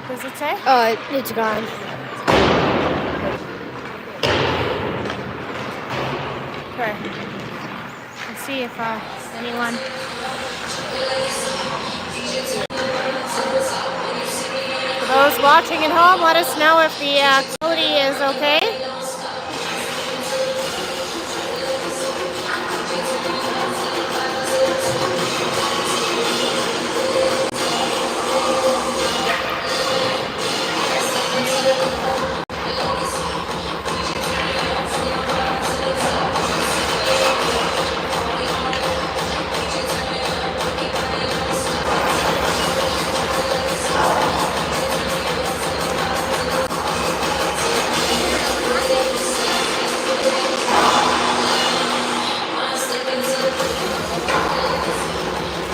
Does it say? It's gone. Okay. Let's see if anyone. For those watching at home, let us know if the quality is okay.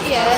Yeah.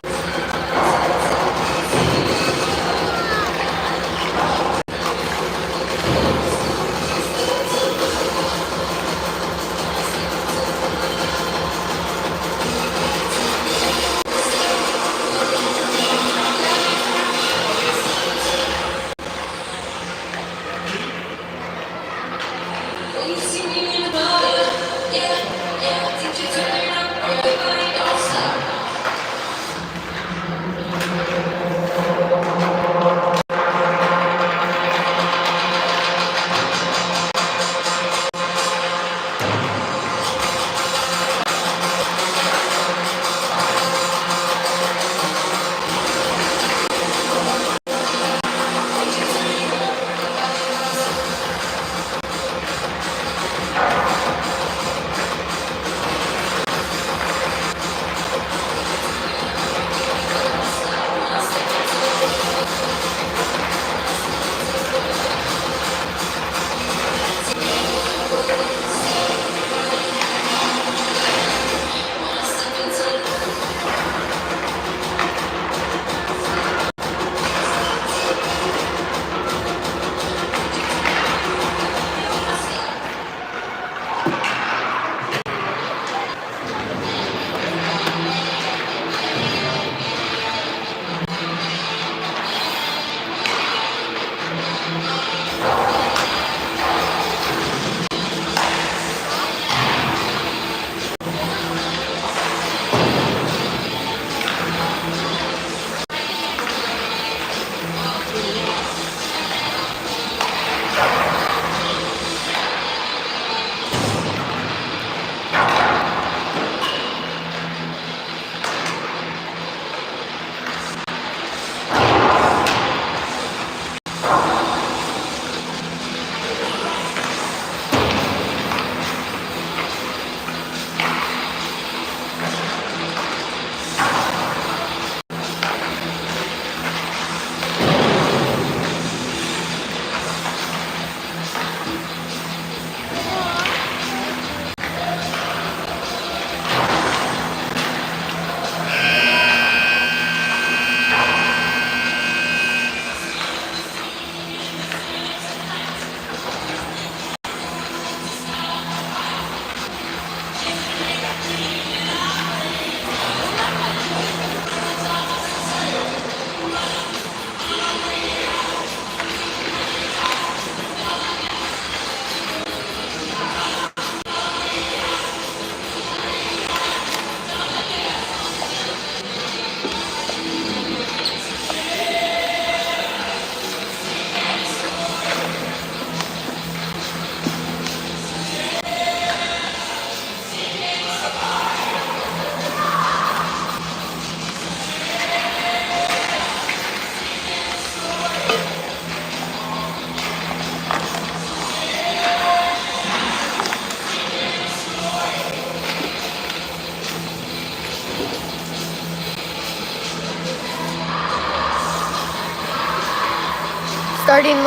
Starting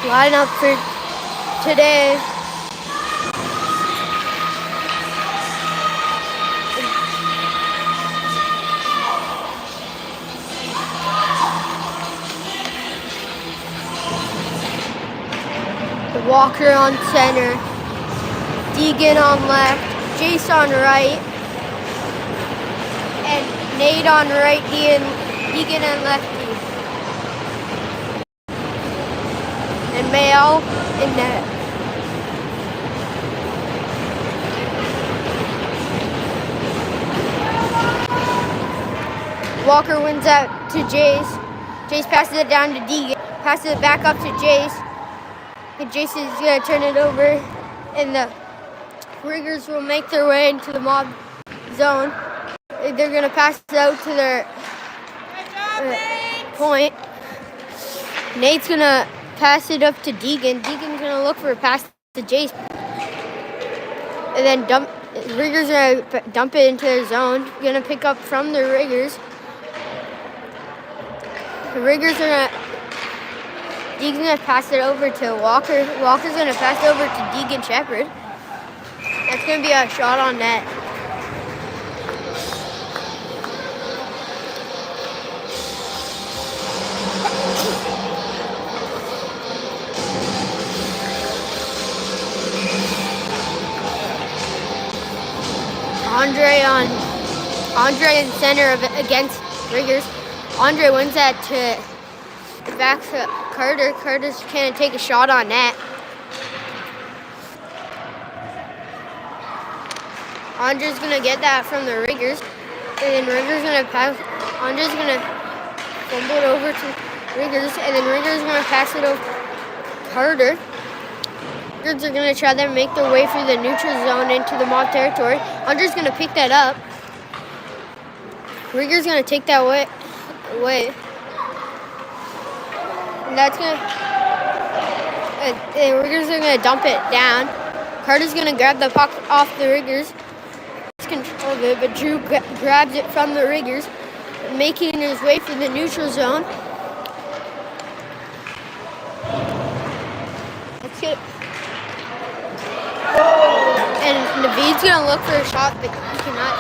lineup for today. Walker on center, Deegan on left, Jace on right, and Nate on right, Deegan and lefty. Mayo in net. Walker wins that to Jace. Jace passes it down to Deegan. Passes it back up to Jace. And Jace is going to turn it over. And the Riggers will make their way into the mob zone. They're going to pass it out to their point. Nate's going to pass it up to Deegan. Deegan's going to look for a pass to Jace. And then Riggers are going to dump it into their zone. Going to pick up from the Riggers. The Riggers are going to... Deegan's going to pass it over to Walker. Walker's going to pass it over to Deegan Shepard. That's going to be a shot on net. Andre in center against Riggers. Andre wins that to back to Carter. Carter's going to take a shot on net. Andre's going to get that from the Riggers. And then Riggers going to pass. Andre's going to fumble it over to Riggers. And then Riggers going to pass it over to Carter. Riggers are going to try to make their way through the neutral zone into the mob territory. Andre's going to pick that up. Riggers going to take that away. And that's going to... And Riggers are going to dump it down. Carter's going to grab the puck off the Riggers. Control of it, but Drew grabs it from the Riggers, making his way through the neutral zone. Let's get it. And Naveed's going to look for a shot, but he cannot.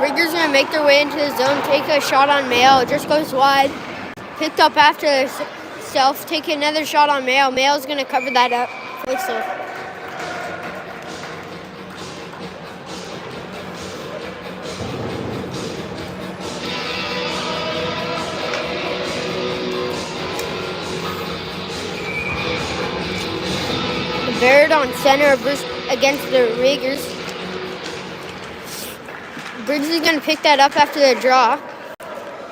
Riggers going to make their way into the zone, take a shot on Mayo. It just goes wide. Picked up after himself, take another shot on Mayo. Mayo's going to cover that up. So. Baird on center against the Riggers. Briggs is going to pick that up after the draw.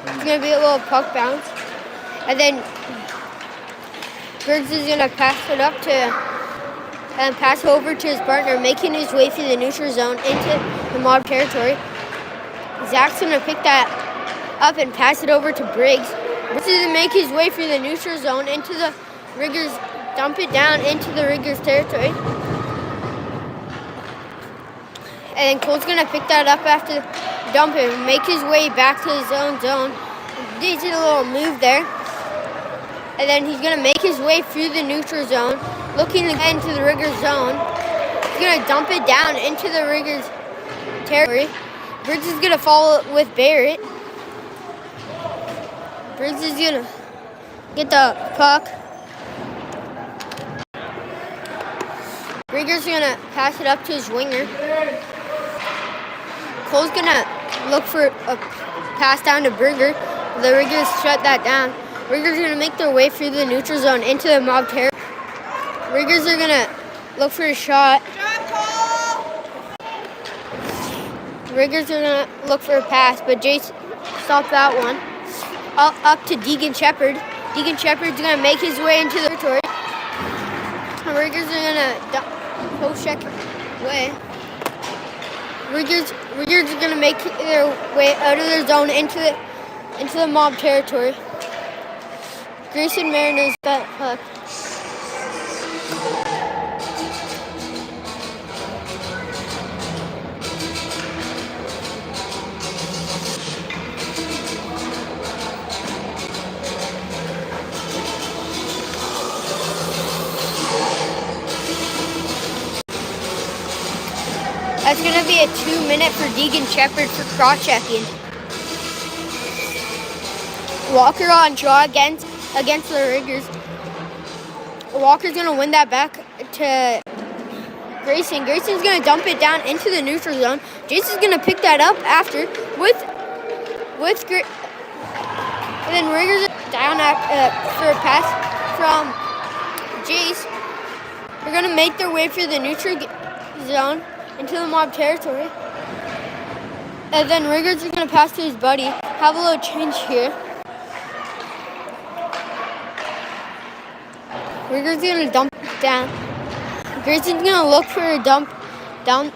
It's going to be a little puck bounce. And then Briggs is going to pass it up to... and pass over to his partner, making his way through the neutral zone into the mob territory. Zach's going to pick that up and pass it over to Briggs. Briggs is going to make his way through the neutral zone into the Riggers, dump it down into the Riggers territory. And then Cole's going to pick that up after dump it, make his way back to his own zone. He did a little move there. And then he's going to make his way through the neutral zone, looking to get into the Riggers zone. He's going to dump it down into the Riggers territory. Briggs is going to follow with Barrett. Briggs is going to get the puck. Riggers is going to pass it up to his winger. Cole's going to look for a pass down to Brigger. The Riggers shut that down. Riggers are going to make their way through the neutral zone into the mob territory. Riggers are going to look for a shot. Riggers are going to look for a pass, but Jace stopped that one. Up to Deegan Shepard. Deegan Shepard's going to make his way into the territory. Riggers are going to post check away. Riggers are going to make their way out of their zone into the mob territory. Grayson Mariner's got puck. That's going to be a 2-minute for Deegan Shepard for cross-checking. Walker on draw against the Riggers. Walker's going to win that back to Grayson. Grayson's going to dump it down into the neutral zone. Jason's going to pick that up after with And then Riggers down for a pass from Jace. They're going to make their way through the neutral zone into the mob territory. And then Riggers is going to pass to his buddy. Have a little change here. Riggers is going to dump it down. Grayson's going to look for a dump down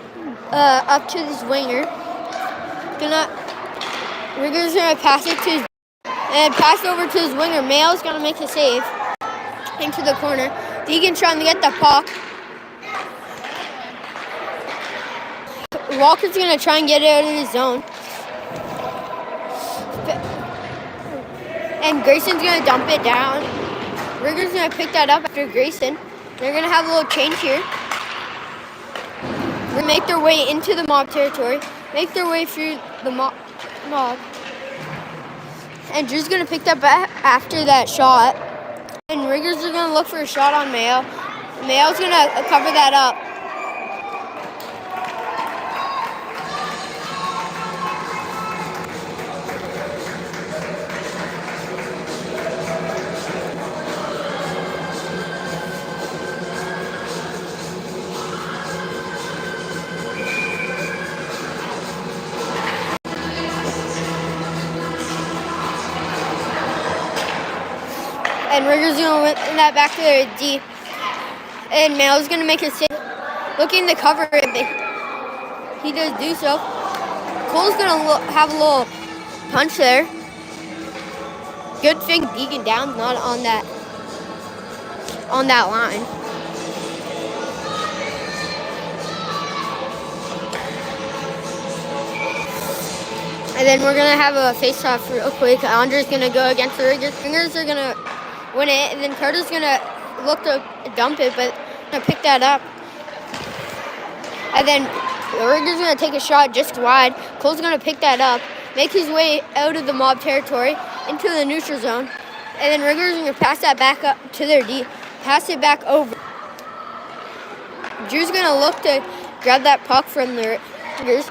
up to this winger. Riggers is going to pass it to his and pass over to his winger. Mayo's going to make a save into the corner. Deegan trying to get the puck. Walker's going to try and get it out of the zone. And Grayson's going to dump it down. Riggers going to pick that up after Grayson. They're going to have a little change here. We're going to make their way into the mob territory. Make their way through the mob. And Drew's going to pick that back after that shot. And Riggers are going to look for a shot on Mayo. Mayo's going to cover that up. And Riggers going to win that back to their D. And Mayo's going to make a save. Looking to cover it. He does do so. Cole's going to have a little punch there. Good thing Deegan down, not on that line. And then we're going to have a face-off real quick. Andre's going to go against the Riggers. Riggers are going to win it, and then Carter's gonna look to dump it, but gonna pick that up. And then the Riggers gonna take a shot just wide. Cole's gonna pick that up, make his way out of the mob territory into the neutral zone, and then Riggers gonna pass that back up to their D, pass it back over. Drew's gonna look to grab that puck from the Riggers.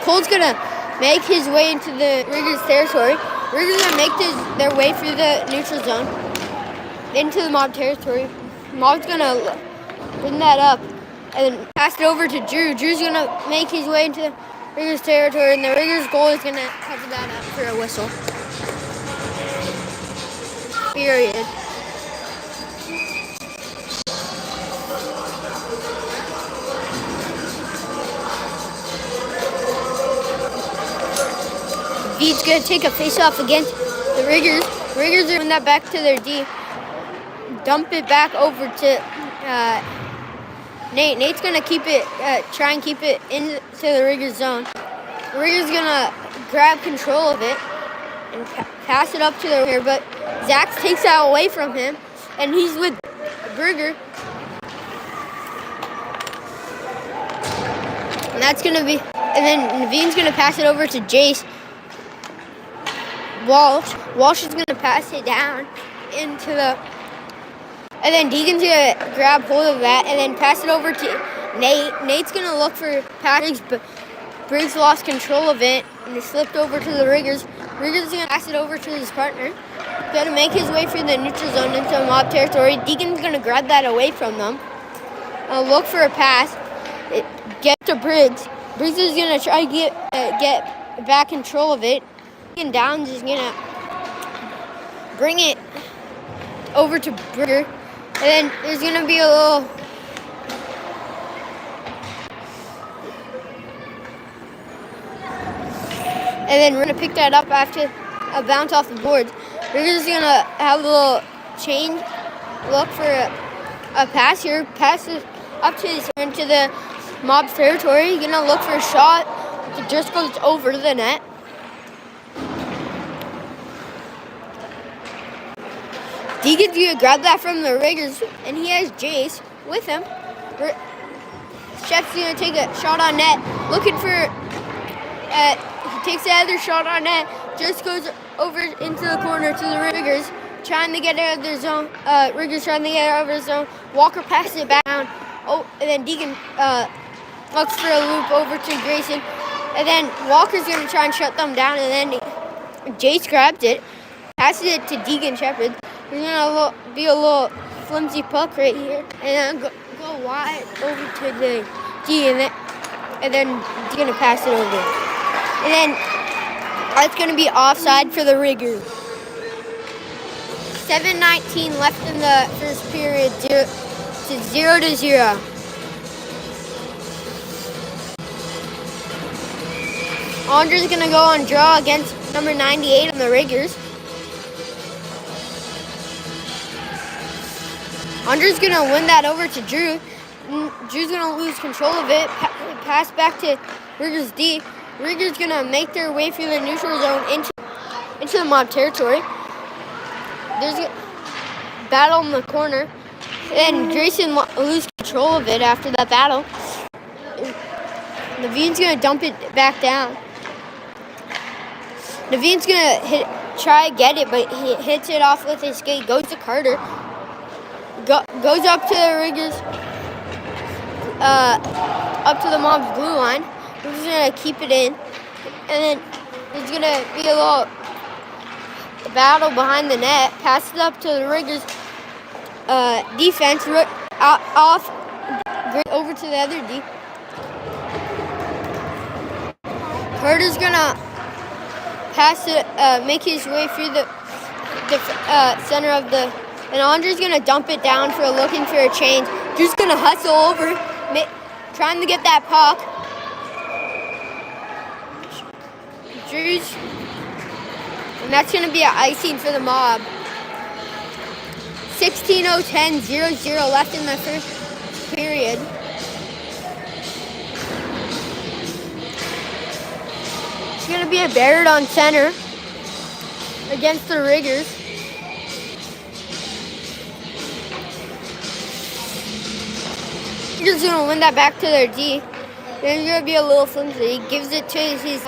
Cole's gonna make his way into the Riggers territory. Riggers are going to make their way through the neutral zone into the mob territory. Mob's going to bring that up and then pass it over to Drew. Drew's going to make his way into the Riggers territory, and the Riggers goal is going to cover that up for a whistle. Period. V's going to take a face-off against the Riggers. Riggers are doing that back to their D. Dump it back over to Nate. Nate's going to keep it, try and keep it into the Riggers zone. The Riggers going to grab control of it and pass it up to the winger, but Zach takes that away from him, and he's with Berger. And that's going to be, and then Naveen's going to pass it over to Jace. Walsh is going to pass it down into the... And then Deegan's going to grab hold of that and then pass it over to Nate. Nate's going to look for Patrick's, but Briggs lost control of it and he slipped over to the Riggers. Riggers is going to pass it over to his partner. Going to make his way through the neutral zone into mob territory. Deegan's going to grab that away from them. Look for a pass. Get to Briggs. Briggs is going to try to get back control of it. And Downs is gonna bring it over to Berger, and then there's gonna be a little and then we're gonna pick that up after a bounce off the boards. We're just gonna have a little change, look for a pass here, pass it up to into the mob territory. You're gonna look for a shot. It just goes over the net. Deegan's going to grab that from the Riggers, and he has Jace with him. Shep's going to take a shot on net, looking for, he takes the other shot on net, just goes over into the corner to the Riggers, trying to get out of their zone. Riggers trying to get out of their zone. Walker passes it back down. Oh, and then Deegan looks for a loop over to Grayson. And then Walker's going to try and shut them down, and then Jace grabs it, passes it to Deegan Shepard. There's gonna be a little flimsy puck right here, and then go wide over to the D, and then Deegan gonna pass it over, and then that's gonna be offside for the Riggers. 7:19 left in the first period. 0-0. Andre's gonna go on draw against number 98 on the Riggers. Andre's gonna win that over to Drew. Drew's gonna lose control of it. Pass back to Riggers D. Riggers gonna make their way through the neutral zone into the mob territory. There's a battle in the corner, and Grayson lose control of it after that battle. Naveen's gonna dump it back down. Naveen's gonna try to get it, but he hits it off with his skate. Goes to Carter. Goes up to the Riggers, up to the mob's blue line. We're just gonna keep it in, and then there's gonna be a little battle behind the net. Pass it up to the Riggers defense, off over to the other D. Carter's gonna pass it, make his way through the center of the, and Andre's gonna dump it down for looking for a change. Drew's gonna hustle over, trying to get that puck. Drew's, and that's gonna be an icing for the mob. 16:10, 0-0 left in the first period. It's gonna be a Barrett on center against the Riggers. Riggers gonna win that back to their D. There's gonna be a little flimsy. He gives it to his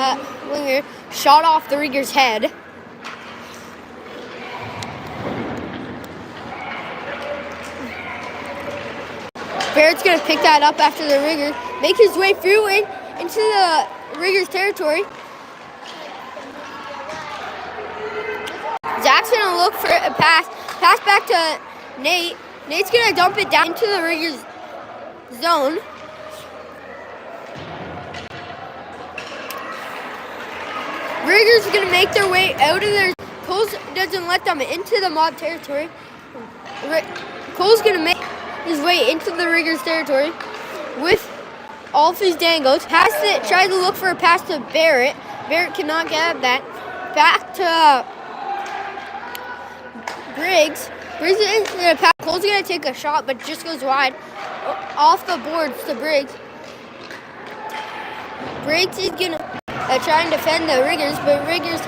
winger. Shot off the Riggers' head. Barrett's gonna pick that up after the Riggers. Make his way through it into the Riggers' territory. Zach's gonna look for a pass. Pass back to Nate. Nate's gonna dump it down into the Riggers' zone. Riggers are gonna make their way out of their. Coles doesn't let them into the mob territory. Cole's gonna make his way into the Riggers' territory with all of his dangles. Pass it. Tries to look for a pass to Barrett. Barrett cannot get that. Back to Briggs. Briggs is gonna pass. Cole's gonna take a shot, but just goes wide. Off the boards to Briggs. Briggs is gonna try and defend the Riggers, but Riggers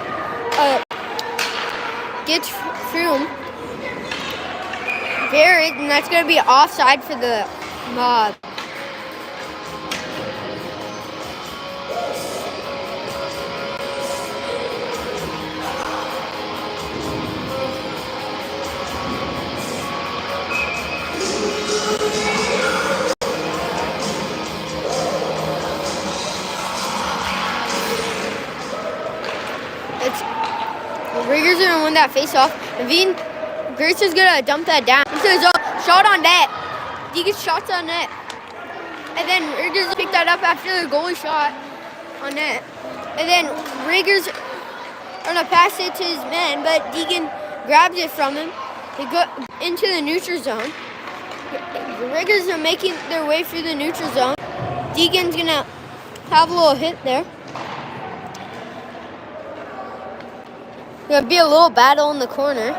gets through him. Barrett, and that's gonna be offside for the mob. Riggers are gonna win that face-off. Naveen Grayson's gonna dump that down into his own. Shot on net. Deegan's shots on net. And then Riggers picked that up after the goalie shot on net. And then Riggers are gonna pass it to his man, but Deegan grabs it from him. They go into the neutral zone. The Riggers are making their way through the neutral zone. Deegan's gonna have a little hit there. Gonna be a little battle in the corner.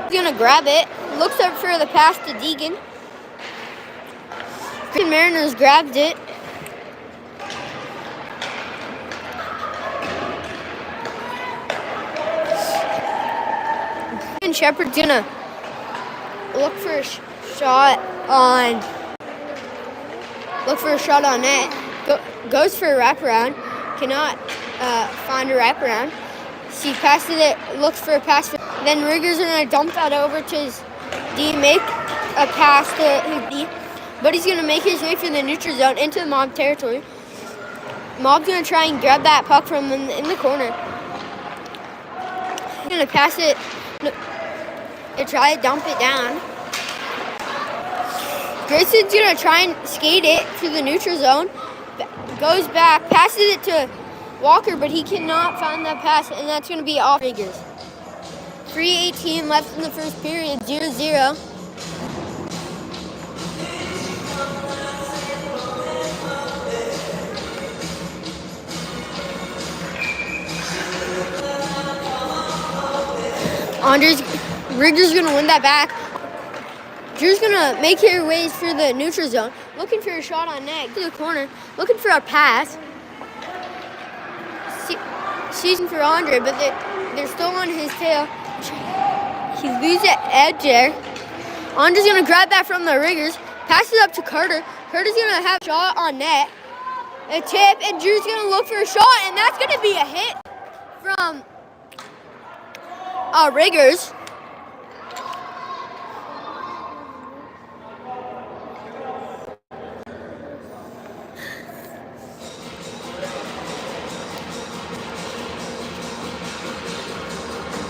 He's gonna grab it. Looks up for the pass to Deegan. Green Mariners grabbed it. And Shepard's gonna look for a shot on. Look for a shot on net. Goes for a wraparound. Cannot find a wraparound. He passes it, looks for a pass. Then Riggers are going to dump that over to his D, make a pass to his D. But he's going to make his way through the neutral zone into the mob territory. Mob's going to try and grab that puck from him in the corner. gonna pass it and try to dump it down. Grayson's gonna try and skate it to the neutral zone. Goes back, passes it to Walker, but he cannot find that pass, and that's gonna be off Riggers. 3:18 left in the first period, 0-0. Riggers gonna win that back. Drew's gonna make her way through the neutral zone, looking for a shot on net to the corner, looking for a pass. Season for Andre, but they're still on his tail. He loses edge there. Andre's gonna grab that from the Riggers, pass it up to Carter. Carter's gonna have a shot on net, a tip, and Drew's gonna look for a shot, and that's gonna be a hit from Riggers.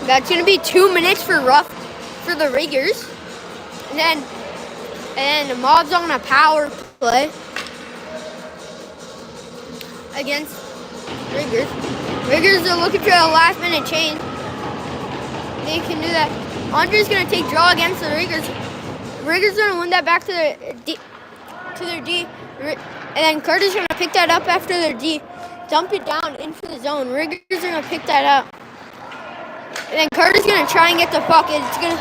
That's gonna be 2 minutes for the Riggers, and then the Mob's on a power play against Riggers. Riggers are looking for a last-minute change. They can do that. Andre's gonna take draw against the Riggers. Riggers gonna win that back to their D, and then Carter's gonna pick that up after their D, dump it down into the zone. Riggers are gonna pick that up. And then Carter's gonna try and get the puck. It's gonna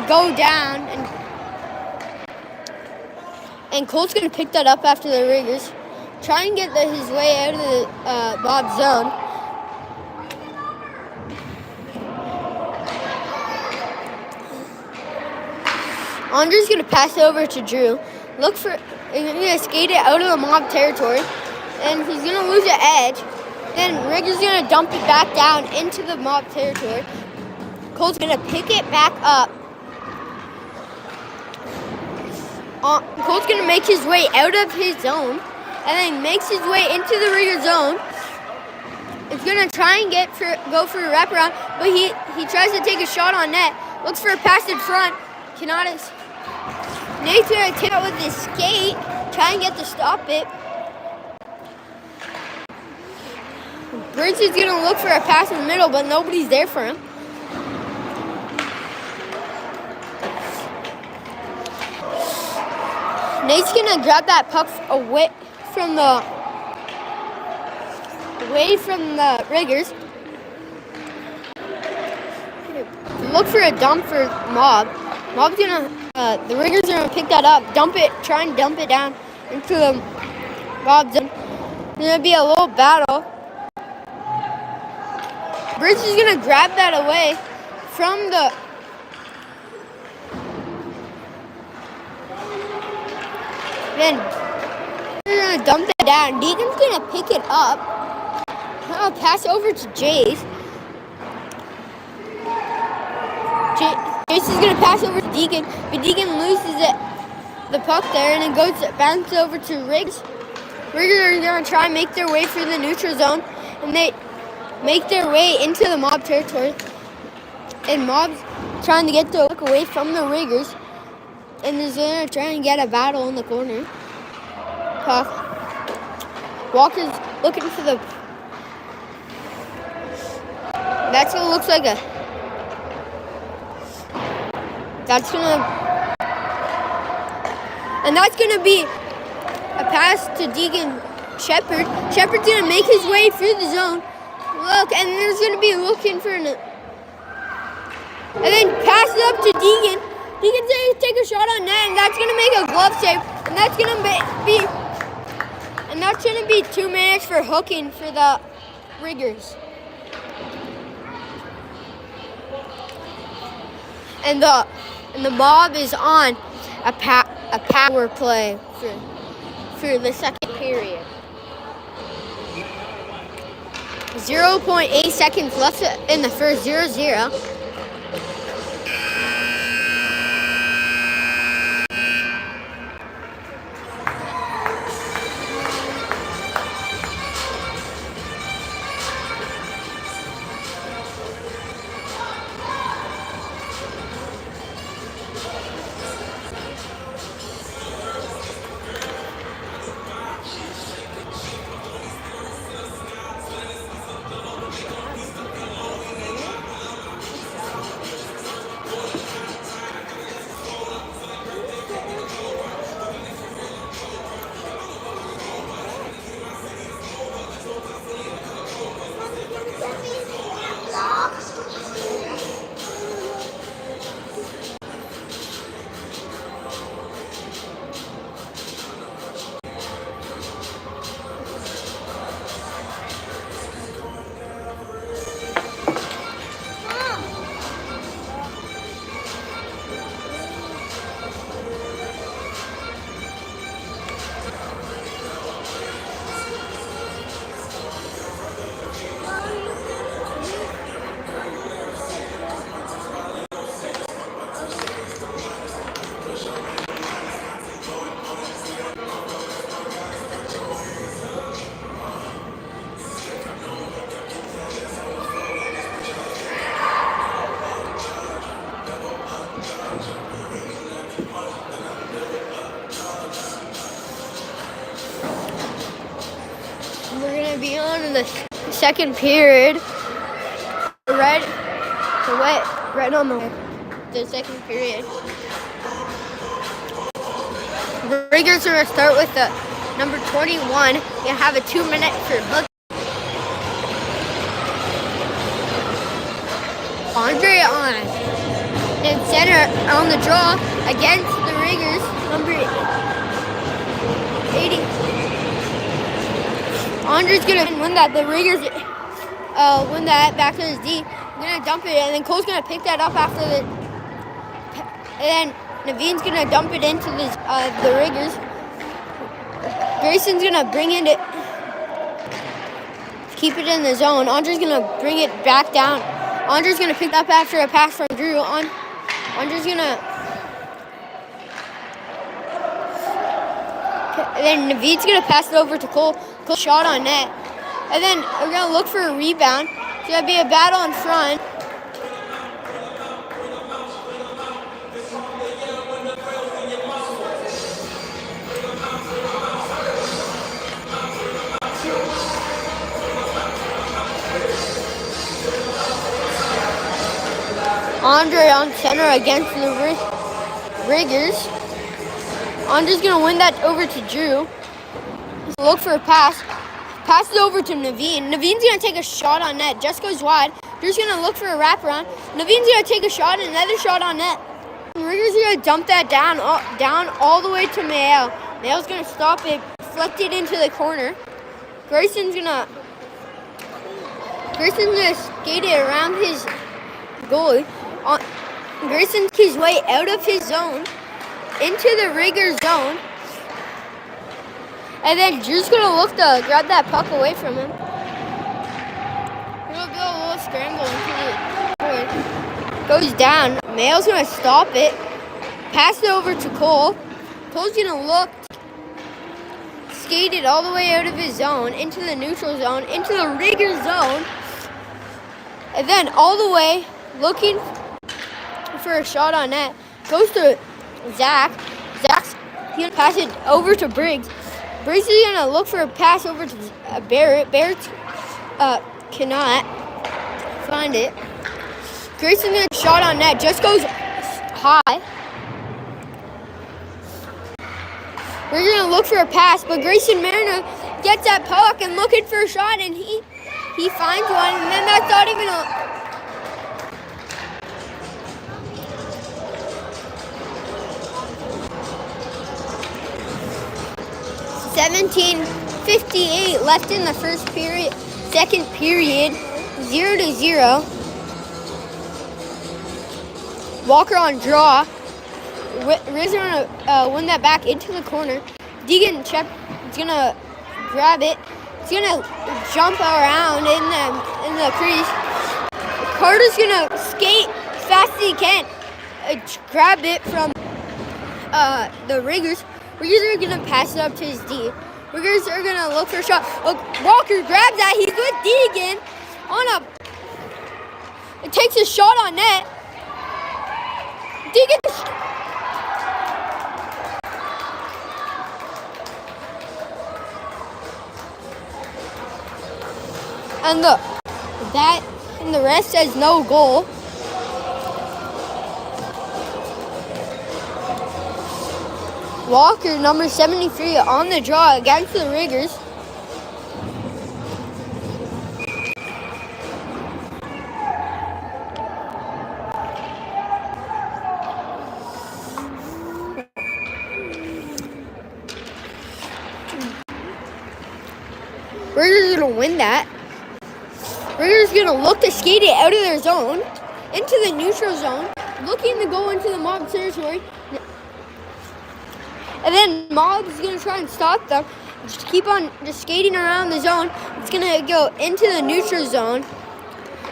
go down, and Colt's gonna pick that up after the Riggers. Try and get his way out of the Bob zone. Andre's gonna pass it over to Drew. He's gonna skate it out of the Mob territory, and he's gonna lose the edge. Then Riggers gonna dump it back down into the Mob territory. Colt's gonna pick it back up. Colt's gonna make his way out of his zone, and then makes his way into the Rigger zone. He's gonna try and go for a wraparound, but he tries to take a shot on net. Looks for a pass in front. Cannot. Nate's gonna tip it with his skate, try and get to stop it. Burns is gonna look for a pass in the middle, but nobody's there for him. Nate's gonna grab that puck away from the Riggers. Look for a dump for Mob. Mob's gonna, the Riggers are gonna pick that up, try and dump it down into the Mob zone. There's gonna be a little battle. Bridge is gonna grab that away from the then they're gonna dump that down. Deegan's gonna pick it up. I'll pass over to Jace. Jace is gonna pass over to Deegan, but Deegan loses the puck there, and it bounces over to Riggs. Riggers are gonna try and make their way through the neutral zone, and they make their way into the Mob territory. And Mob's trying to get the puck away from the Riggers, and is gonna try and get a battle in the corner. Puck. Walker's looking for the. That's what it looks like That's gonna be a pass to Deegan Shepard. Shepard's gonna make his way through the zone. Look, and there's gonna be looking for and then pass it up to Deegan. Deegan's gonna take a shot on net, and that's gonna make a glove save, and that's gonna be 2 minutes for hooking for the Riggers. And the Mob is on a power play for the second period. 0.8 seconds left in the first, 0-0. second period. Red on the second period. Riggers are going to start with the number 21. You have a 2-minute for book. Andre on in center on the draw against the Riggers, number 80. Andre's gonna win that. The Riggers win that back to his D. Gonna dump it, and then Cole's gonna pick that up after the. And then Naveen's gonna dump it into the Riggers. Grayson's gonna bring it. Keep it in the zone. Andre's gonna bring it back down. Andre's gonna pick up after a pass from Drew. Andre's gonna. And then Naveed's gonna pass it over to Cole. Cole shot on net. And then we're gonna look for a rebound. It's gonna be a battle in front. Andre on center against the Riggers. Andre's gonna win that over to Drew. Look for a pass. Pass it over to Naveen. Naveen's gonna take a shot on net. Just goes wide. Drew's gonna look for a wraparound. Naveen's gonna take a shot, another shot on net. Riggers are gonna dump that down all the way to Mayo. Mayo's gonna stop it, flipped it into the corner. Grayson's gonna skate it around his goalie. Grayson's his way out of his zone into the Riggers zone. And then Drew's gonna look to grab that puck away from him. He'll do a little scramble into the point. Goes down. Mayo's gonna stop it. Pass it over to Cole. Cole's gonna look. Skate it all the way out of his zone, into the neutral zone, into the Riggers zone. And then all the way looking for a shot on net. Goes to Zach. Zach's gonna pass it over to Briggs. Briggs is gonna look for a pass over to Barrett. Barrett cannot find it. Grayson's gonna shot on net. Just goes high. We're gonna look for a pass, but Grayson Mariner gets that puck and looking for a shot, and he finds one, and then that's not even a. 17:58 left in the first period, second period, 0-0. Walker on draw. Riz gonna win that back into the corner. Deegan is gonna grab it. He's gonna jump around in the crease. Carter's gonna skate fast as he can. Grab it from the Riggers. Riggers are going to pass it up to his D. Riggers are going to look for a shot. Oh, Walker grabs that. He's with Deegan. It takes a shot on net. Deegan. And the rest says no goal. Walker, number 73, on the draw against the Riggers. Riggers gonna win that. Riggers gonna look to skate it out of their zone, into the neutral zone, looking to go into the mob territory. And then Mob's going to try and stop them. Just keep on just skating around the zone. It's going to go into the neutral zone.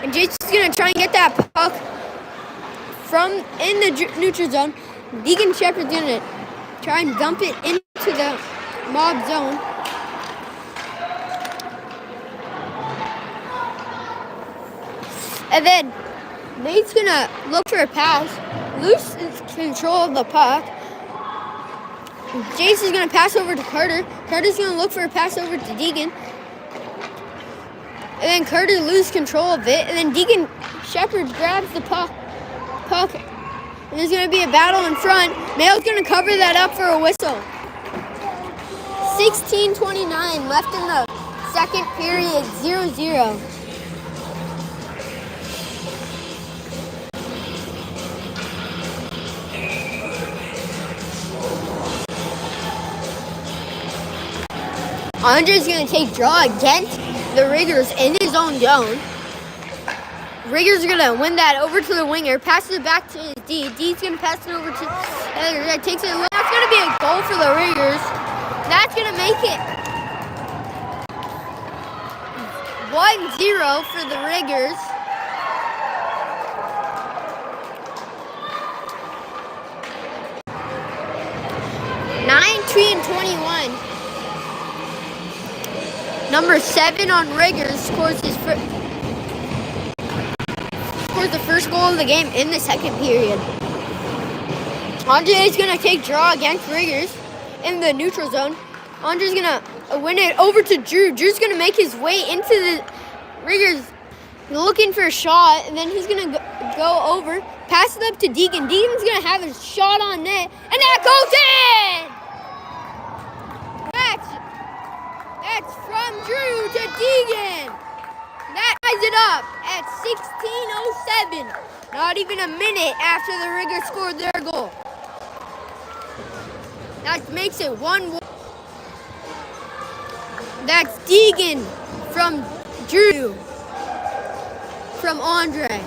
And Jason's going to try and get that puck from in the neutral zone. Deegan Shepard's going to try and dump it into the Mob zone. And then Nate's going to look for a pass. Loses control of the puck. Jason's going to pass over to Carter. Carter's going to look for a pass over to Deegan. And then Carter loses control of it. And then Deacon Shepherd grabs the puck. And there's going to be a battle in front. Mayo's going to cover that up for a whistle. 16:29 left in the second period, 0-0. Andre's going to take draw against the Riggers in his own zone. Riggers are going to win that over to the winger, passes it back to his D. D's going to pass it over to that takes it. That's going to be a goal for the Riggers. That's going to make it 1-0 for the Riggers. Number 7 on Riggers scores the first goal of the game in the second period. Andre is going to take draw against Riggers in the neutral zone. Andre's going to win it over to Drew. Drew's going to make his way into the Riggers, looking for a shot, and then he's going to go over, pass it up to Deacon. Deacon's going to have a shot on net, and that goes in! That's from Drew to Deacon. That ties it up at 16:07. Not even a minute after the Riggers scored their goal. That makes it 1-1. That's Deacon from Drew from Andre.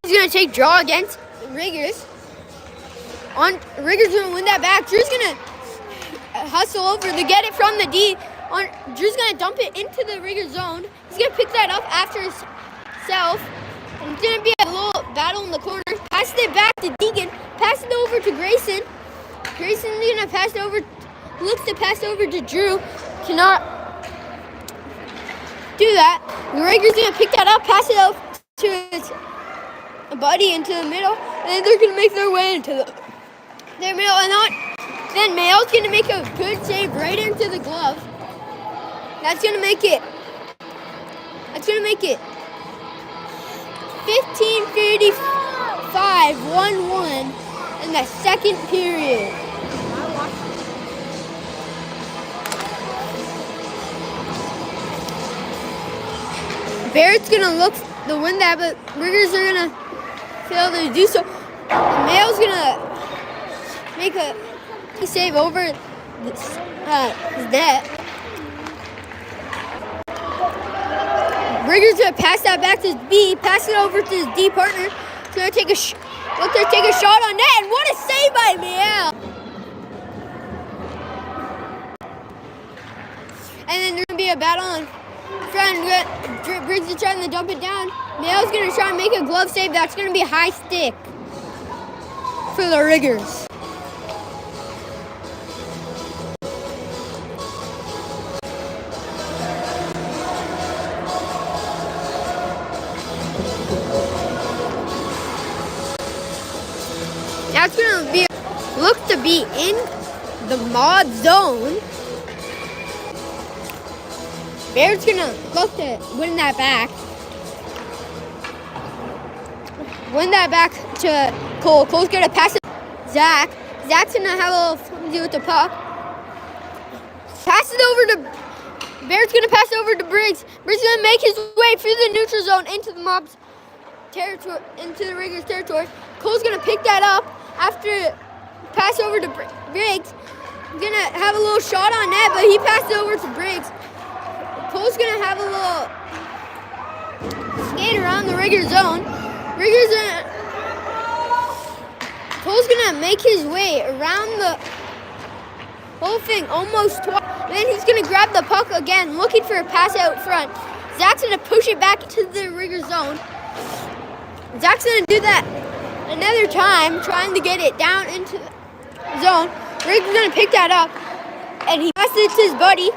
He's going to take draw against Riggers. Riggers going to win that back. Drew's going to hustle over to get it from the D. Drew's going to dump it into the Riggers zone. He's going to pick that up after himself. And it's going to be a little battle in the corner. Passes it back to Deacon. Pass it over to Grayson. Grayson's going to pass it over. Looks to pass over to Drew. Cannot do that. The Riggers going to pick that up. Pass it out to his buddy into the middle, and then they're going to make their way into their middle, and then Mayo's going to make a good save right into the glove. That's going to make it 15:55, 1-1 in the second period. Barrett's going to look to win that, but Riggers are going to fail to do so. Mayo's going to make a save over his net. Riggers going to pass that back to his B, pass it over to his D partner. He's going to take a shot on net, and what a save by Mayo! And then there's going to be a battle on front. Briggs is trying to dump it down. Mayo's going to try and make a glove save. That's going to be a high stick for the Riggers. That's going to look to be in the mod zone. Bear's going to look to win that back. Win that back to Cole. Cole's going to pass it to Zach. Zach's going to have a little fun to do with the puck. Pass it over to... Bear's going to pass it over to Briggs. Briggs is going to make his way through the neutral zone into the mob's territory, into the Riggers territory. Cole's going to pick that up after pass over to Briggs. He's going to have a little shot on net, but he passed it over to Briggs. Cole's going to have a little skate around the Riggers zone. Cole's going to make his way around the whole thing almost twice. Then he's going to grab the puck again, looking for a pass out front. Zach's going to push it back to the Riggers zone. Zach's going to do that another time, trying to get it down into the zone. Riggers going to pick that up, and he passes it to his buddy.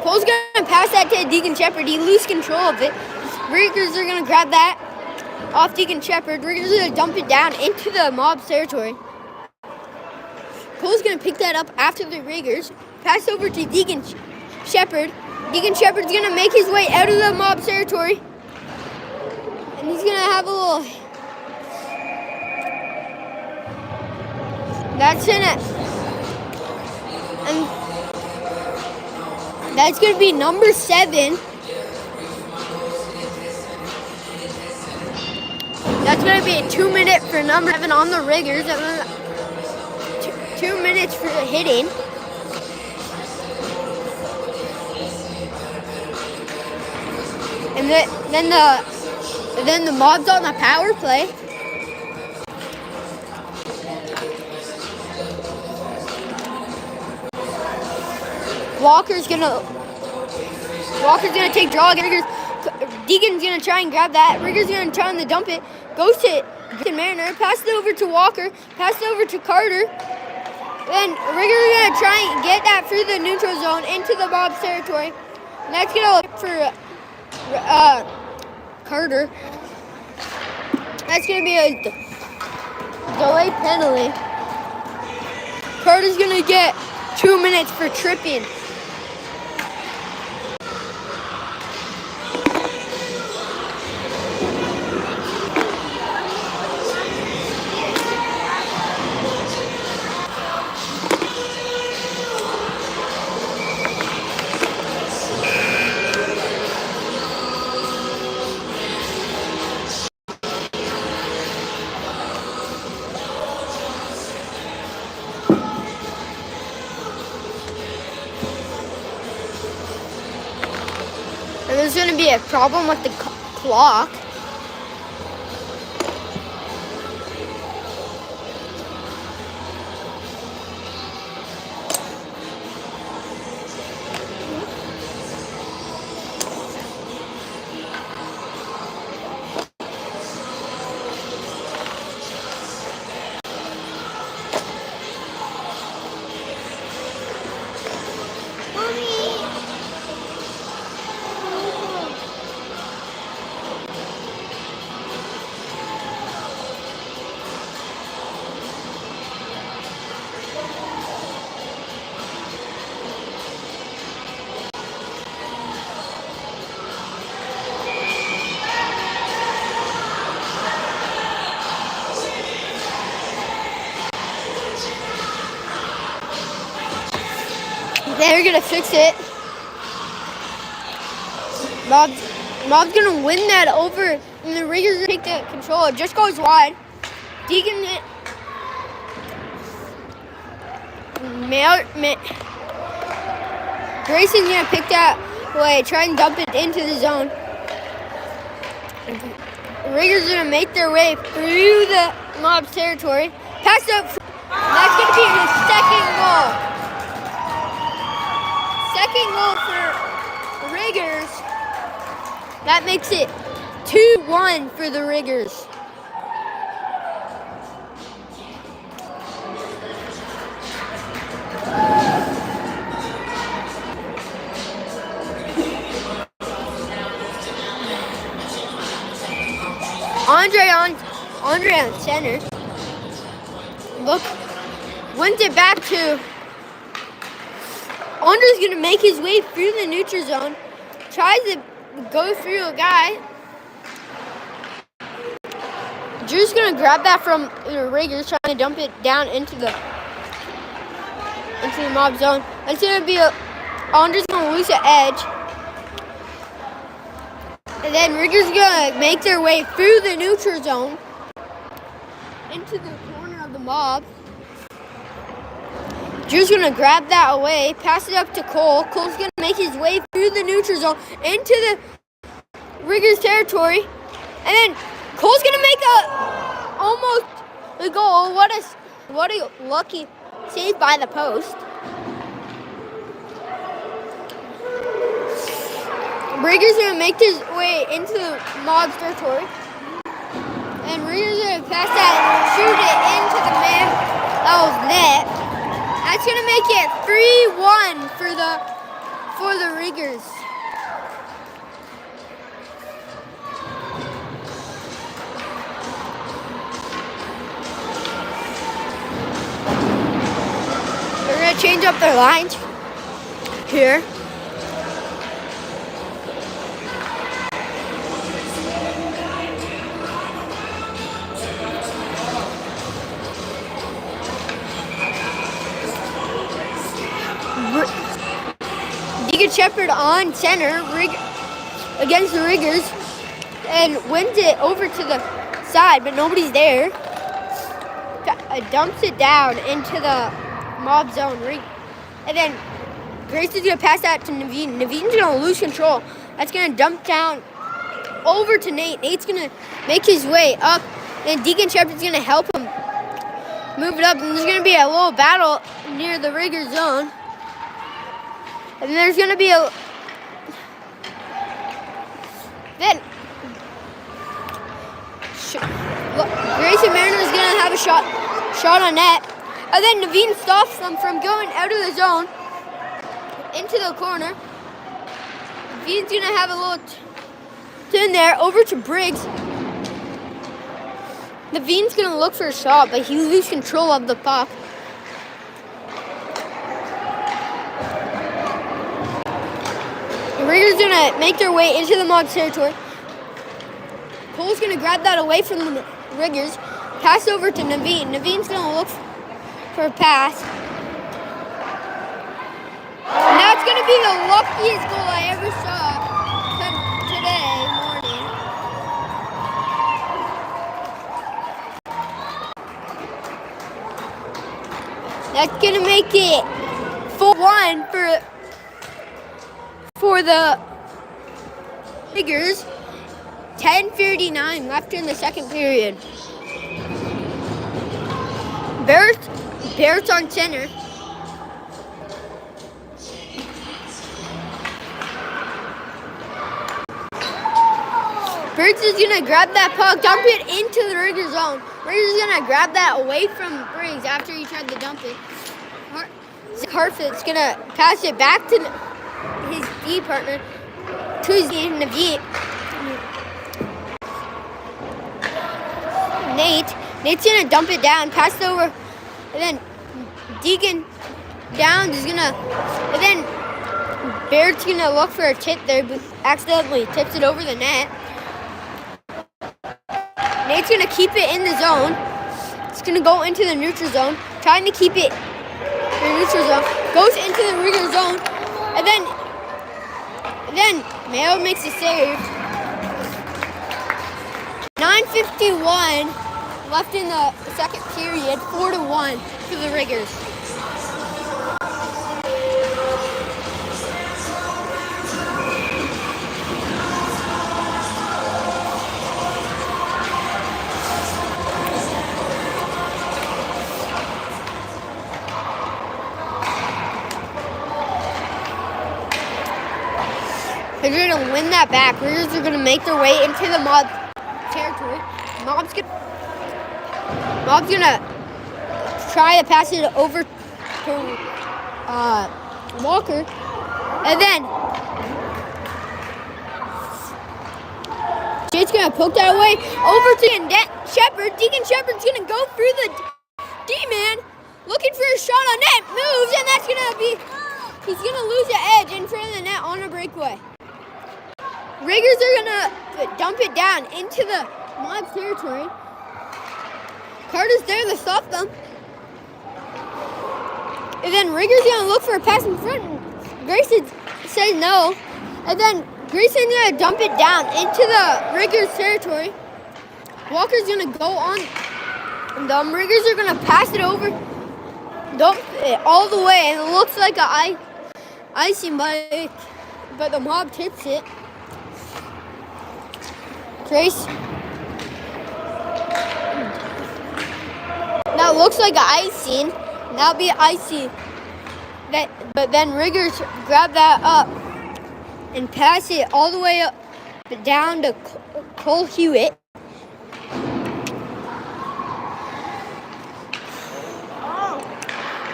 Cole's going to gonna pass that to Deacon Shepherd. He loses control of it. Riggers are gonna grab that off Deacon Shepherd. Riggers are gonna dump it down into the mob's territory. Cole's gonna pick that up after the Riggers. Pass over to Deacon Shepherd. Deacon Shepherd's gonna make his way out of the mob's territory. And he's gonna have a little. That's gonna be number 7. That's gonna be a 2-minute for number 7 on the Riggers. 2 minutes for hitting. And then the mob's on the power play. Walker's gonna take draw. Deacon's gonna try and grab that. Riggers gonna try to dump it. Goes to Mariner. Pass it over to Walker. Pass it over to Carter. Then Riggers gonna try and get that through the neutral zone into the mob's territory. And that's gonna look for Carter. That's gonna be a delay penalty. Carter's gonna get 2 minutes for tripping. And there's going to be a problem with the clock. They're gonna fix it. Mob's gonna win that over, and the Riggers take the control. It just goes wide. Deacon Grayson's gonna pick that way, try and dump it into the zone. Riggers gonna make their way through the mob's territory. Pass up. That's gonna be the second goal. Second goal for Riggers. That makes it 2-1 for the Riggers. Andre on center. Look, wins it back to. Andre's gonna make his way through the neutral zone. Tries to go through a guy. Drew's gonna grab that from the Riggers, trying to dump it down into the mob zone. It's gonna be Andre's gonna lose the edge. And then Riggers gonna make their way through the neutral zone into the corner of the mob. Drew's gonna grab that away, pass it up to Cole. Cole's gonna make his way through the neutral zone into the Riggers territory. And then Cole's gonna make almost a goal. What a lucky save by the post. Riggers gonna make his way into the mob's territory. And Riggers gonna pass that and shoot it into the man. That was net. That's gonna make it 3-1 for the Riggers. change up their lines here. Deacon Shepherd on center against the Riggers and wins it over to the side, but nobody's there. Dumps it down into the mob zone. And then Grace is going to pass that to Naveen. Naveen's going to lose control. That's going to dump down over to Nate. Nate's going to make his way up. And Deacon Shepherd's going to help him move it up. And there's going to be a little battle near the Rigger zone. And then there's going to be a... Then... Grace and Mariner is going to have a shot on net. And then Naveen stops them from going out of the zone into the corner. Naveen's going to have a little turn there over to Briggs. Naveen's going to look for a shot, but he loses control of the puck. The Riggers going to make their way into the Mob territory. Cole's going to grab that away from the Riggers. Pass over to Naveen. Naveen's going to look for a pass. And that's going to be the luckiest goal I ever saw today morning. That's going to make it 4-1 for the Riggers. 10:39 left in the second period. Barrett's on center. Barrett's is going to grab that puck, dump it into the Rigger zone. Riggers is going to grab that away from Briggs after he tried to dump it. Hartford's going to pass it back to his D partner, to his Naveen. Nate's going to dump it down, pass it over, and then Deacon Downs is going to, and then Barrett's going to look for a tip there, but accidentally tips it over the net. Nate's going to keep it in the zone. It's going to go into the neutral zone, trying to keep it in the neutral zone. Goes into the Rigger zone, and then Mayo makes a save. 9:51 left in the second period, 4-1 for the Riggers. They're going to win that back. Riggers are going to make their way into the Mob territory. Mob's gonna try to pass it over to Walker, and then Jade's gonna poke that away over to Shepherd. Deacon Shepherd's gonna go through the D-man, looking for a shot on net, moves, and that's gonna be, he's gonna lose the edge in front of the net on a breakaway. Riggers are gonna dump it down into the Mob territory. Carter's there to stop them. And then Rigger's gonna look for a pass in front. Grayson says no. And then Grayson's gonna dump it down into the Riggers territory. Walker's gonna go on. And the Riggers are gonna pass it over. Dump it all the way. And it looks like an icing, but the Mob tips it. Grace. That looks like an icing. That'll be icy. But then Riggers grab that up and pass it all the way up down to Cole Hewitt.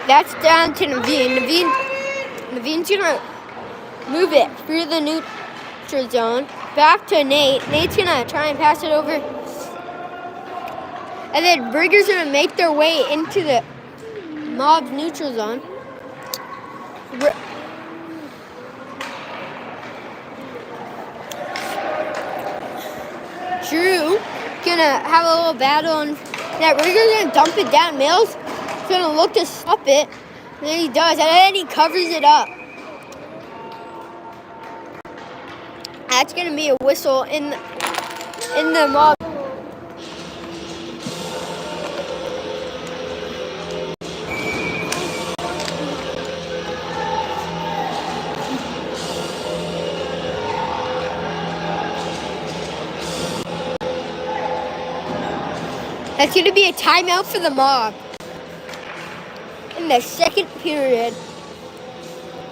That's down to Naveen. Naveen's gonna move it through the neutral zone. Back to Nate. Nate's gonna try and pass it over. And then Riggers gonna make their way into the Mob's neutral zone. Drew gonna have a little battle and that Rigger's gonna dump it down. Mills gonna look to stop it. And then he does, and then he covers it up. That's gonna be a whistle in the mob. That's going to be a timeout for the mob in the second period.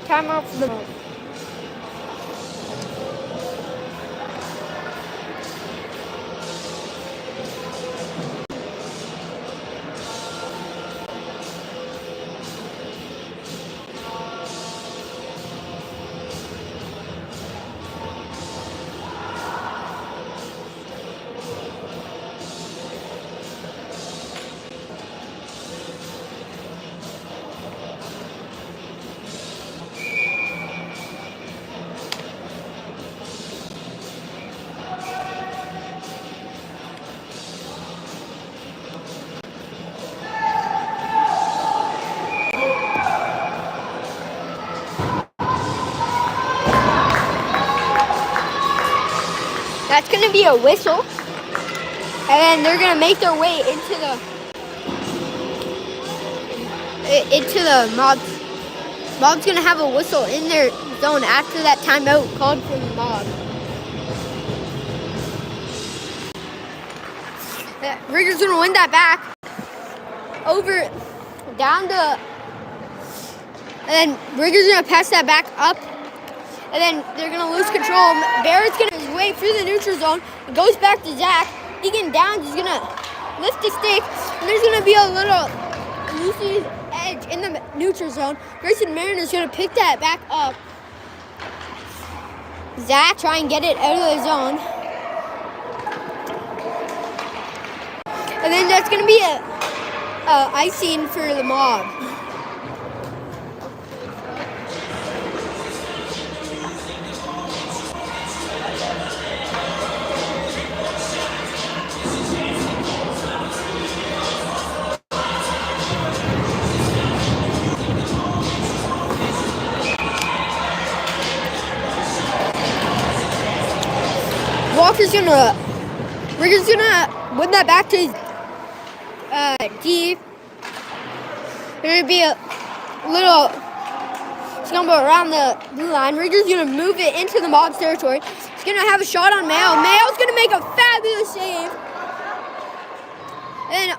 Timeout for the mob. That's going to be a whistle. And then they're going to make their way into the mob. Mob's going to have a whistle in their zone after that timeout called for the mob. Rigger's going to win that back. Over, down to, and then Rigger's going to pass that back up. And then they're going to lose control. Barrett's going to wait through the neutral zone. It goes back to Zach. Deegan Downs is going to lift the stick. And there's going to be a little loose edge in the neutral zone. Grayson Mariner's going to pick that back up. Zach try and get it out of the zone. And then that's going to be a icing for the mob. Rigger's gonna win that back to D. There's gonna be a little scumble around the blue line. Rigger's gonna move it into the mob's territory. He's gonna have a shot on Mayo. Mayo's gonna make a fabulous save. And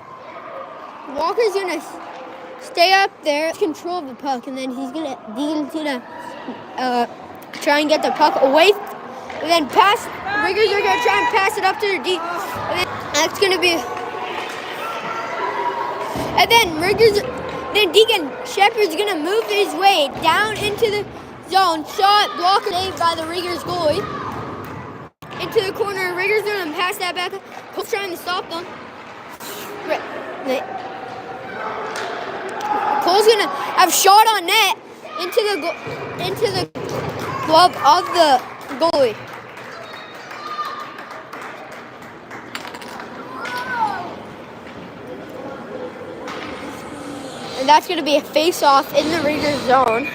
Walker's gonna stay up there, control of the puck, and then Deegan's gonna try and get the puck away. And then pass. Riggers are going to try and pass it up to their D. And then that's going to be. And then then Deegan Shepard's going to move his way down into the zone. Shot, blocker saved by the Riggers goalie. Into the corner. Riggers going to pass that back. Cole's trying to stop them. Cole's going to have shot on net into the glove of the goalie. And that's going to be a face-off in the Riggers zone.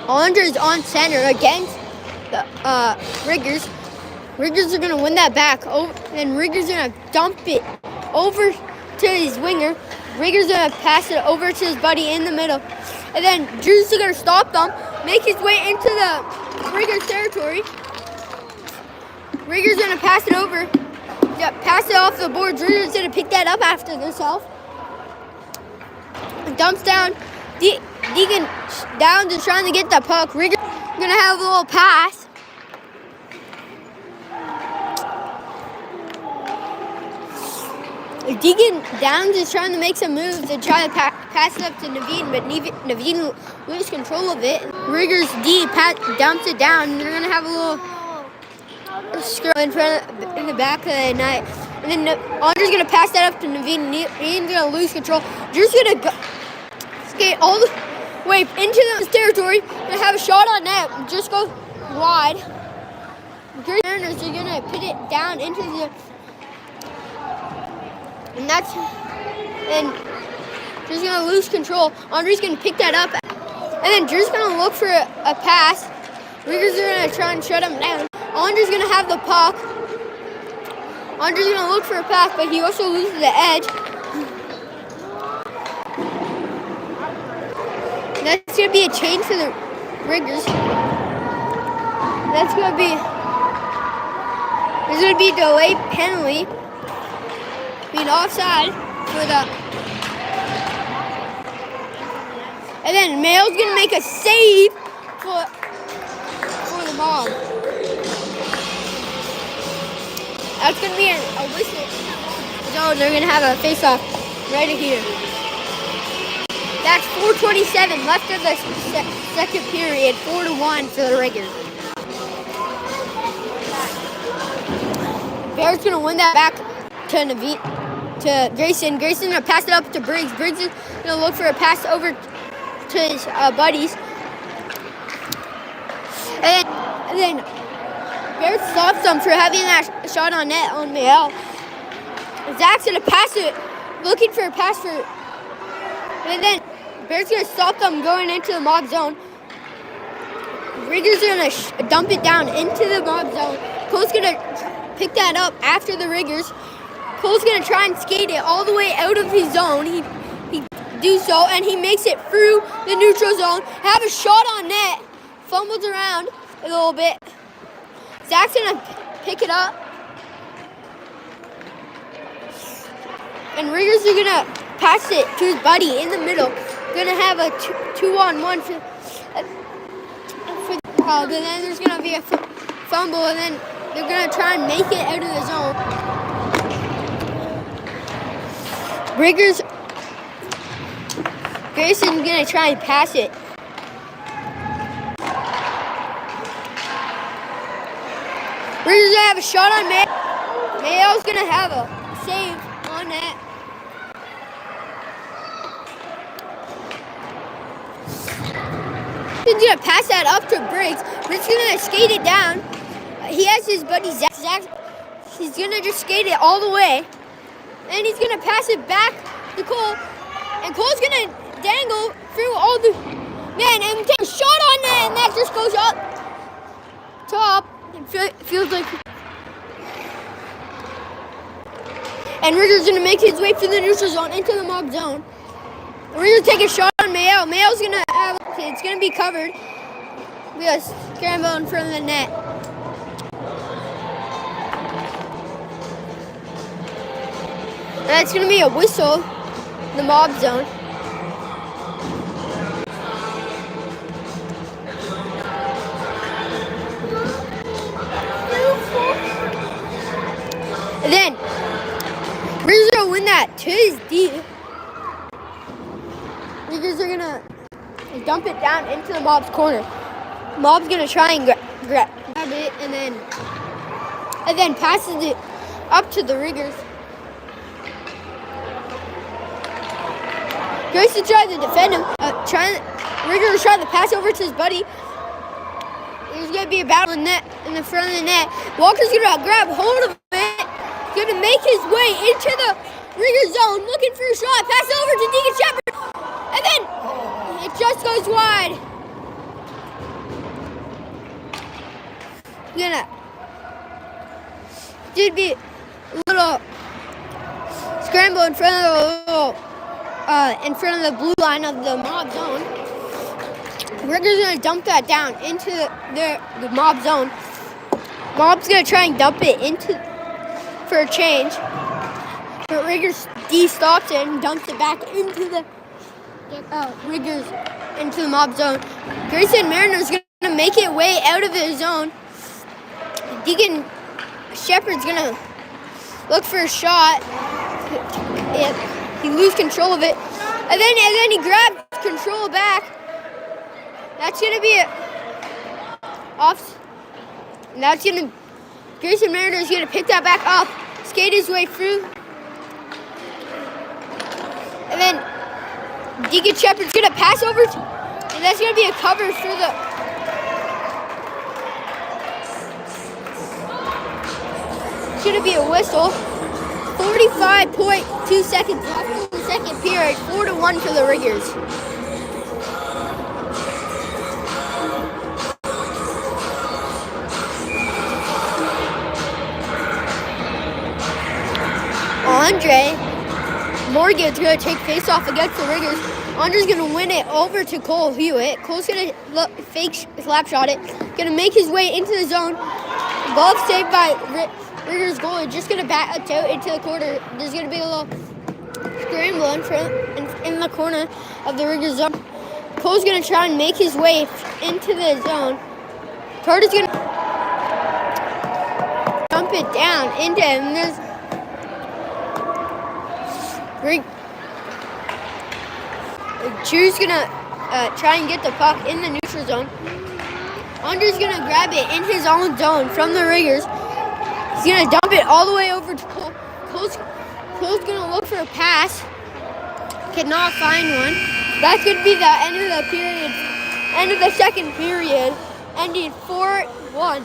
Andre's on center against the Riggers. Riggers are going to win that back. And Riggers are going to dump it over to his winger. Riggers are going to pass it over to his buddy in the middle. And then Drew's going to stop them, make his way into the Riggers territory. Riggers going to pass it over. Yeah, pass it off the board. Riggers going to pick that up after themselves. Dumps down. Deegan Downs is trying to get the puck. Riggers going to have a little pass. Deegan Downs is trying to make some moves to try to pass it up to Naveen, but Naveen loses control of it. Riggers D dumps it down, and they're going to have a little screw in the back of the net. And then Andre's gonna pass that up to Naveen. Naveen's gonna lose control. Drew's gonna skate all the way into the territory. Gonna have a shot on net. Just go wide. Grace Mariners are gonna put it down into the, and Drew's gonna lose control. Andre's gonna pick that up, and then Drew's gonna look for a pass. Riggers are gonna try and shut him down. Andre's gonna have the puck. Andre's gonna look for a pass, but he also loses the edge. That's gonna be a change for the Riggers. There's gonna be a delayed penalty. Being offside for the. And then Mayo's gonna make a save for the Mob. That's gonna be a whistle. So they're gonna have a face-off right here. That's 4:27 left of the second period. 4-1 for the Riggers. Bears gonna win that back to Grayson. Grayson gonna pass it up to Briggs. Briggs is gonna look for a pass over to his buddies. And then Bears stops them for having that shot on net on Mael. Zach's gonna pass it, looking for a pass for, and then Bears gonna stop them going into the Mob zone. Riggers are gonna dump it down into the Mob zone. Cole's gonna pick that up after the Riggers. Cole's gonna try and skate it all the way out of his zone. He do so, and he makes it through the neutral zone. Have a shot on net. Fumbles around a little bit. Zach's gonna pick it up. And Riggers are gonna pass it to his buddy in the middle. Gonna have a 2-on-1 for and then there's gonna be a fumble, and then they're gonna try and make it out of the zone. Riggers, Grayson's gonna try and pass it. Riggers gonna have a shot on Mayo. Mayo's gonna have a save on that. He's gonna pass that up to Briggs. Briggs gonna skate it down. He has his buddy Zach. He's gonna just skate it all the way. And he's gonna pass it back to Cole. And Cole's gonna dangle through all the and take a shot on that, and that just goes up top. It feels like. And Riggers gonna make his way through the neutral zone into the Mob zone. Riggers take a shot on Mayo. Mayo's gonna have, it's gonna be covered. We got a scramble in front of the net. And that's gonna be a whistle in the Mob zone. And then Riggers are gonna win that to his D. Riggers are gonna dump it down into the Mob's corner. Mob's gonna try and grab it, and then passes it up to the Riggers. Grayson tries to defend him. Riggers trying to pass over to his buddy. There's gonna be a battle in the front of the net. Walker's gonna grab hold of it. Gonna make his way into the Riggers zone, looking for a shot. Pass over to Deacon Shepard, and then it just goes wide. Should be a little scramble in front of the blue line of the Mob zone. Riggers gonna dump that down into the Mob zone. Mob's gonna try and dump it into for a change, but Riggers D stops it and dumps it back into the Riggers into the Mob zone. Grayson Mariner's gonna make it way out of his zone. Deacon Shepard's gonna look for a shot. He loses control of it, and then he grabs control back. That's gonna be off. And that's gonna Grayson Mariner's gonna pick that back up. skate his way through. And then Deacon Shepard's gonna pass over, and that's gonna be a cover through the. It's gonna be a whistle. 45.2 seconds left in the second period. 4-1 for the Riggers. Andre Morgan's going to take face-off against the Riggers. Andre's going to win it over to Cole Hewitt. Cole's going to fake slap shot it. Going to make his way into the zone. Ball saved by Riggers goalie. Just going to bat it out into the corner. There's going to be a little scramble in the corner of the Riggers zone. Cole's going to try and make his way into the zone. Carter's going to dump it down into him. There's Drew's gonna try and get the puck in the neutral zone. Andre's gonna grab it in his own zone from the Riggers. He's gonna dump it all the way over to Cole. Cole's gonna look for a pass. Cannot find one. That's gonna be the end of the period. End of the second period. Ending 4-1.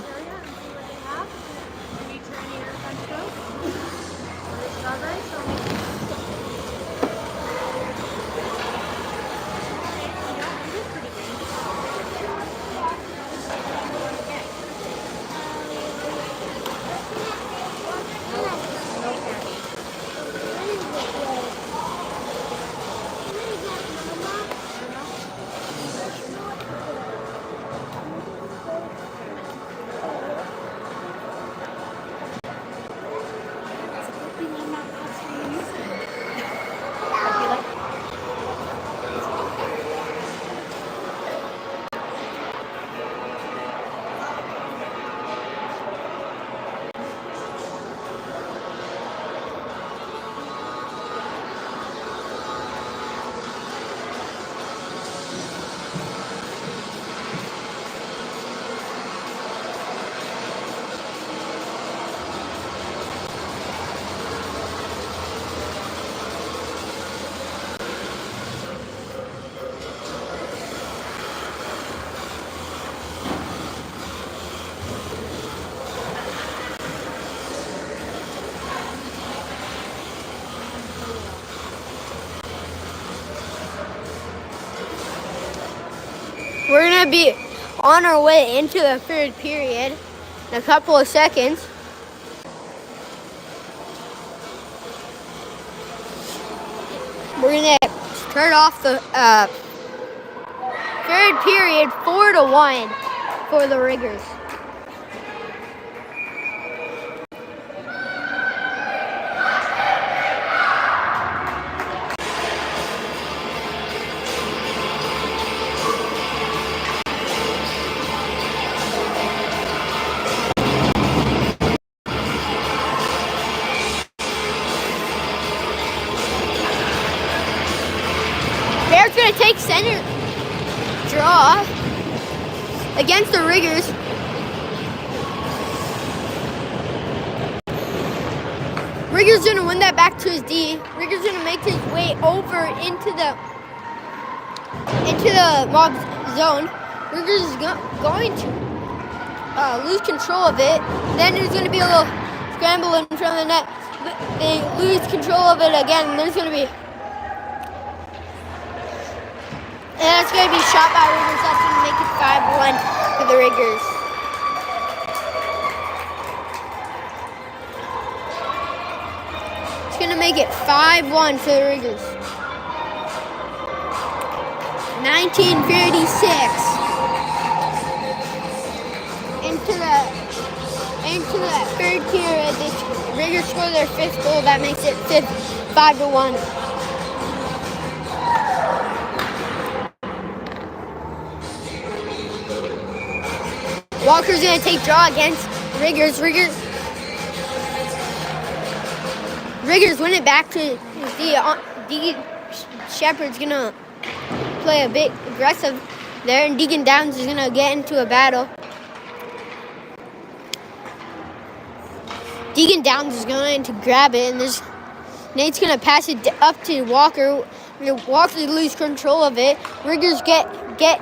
We're going to be on our way into the third period in a couple of seconds. We're going to start off the third period 4-1 for the Riggers. Bears going to take center draw against the Riggers. Riggers going to win that back to his D. Riggers going to make his way over into the mob zone. Riggers is going to lose control of it. Then there's going to be a little scramble in front of the net. They lose control of it again. And there's going to be and that's going to be shot by Riggers. That's going to make it 5-1 for the Riggers. It's going to make it 5-1 for the Riggers. 1936. Into the third period, the Riggers score their fifth goal. That makes it 5-1. Walker's going to take draw against Riggers. Riggers win it back to Deacon Shepard's going to play a bit aggressive there, and Deacon Downs is going to get into a battle. Deegan Downs is going to grab it, and Nate's going to pass it up to Walker. Walker lose control of it. Riggers get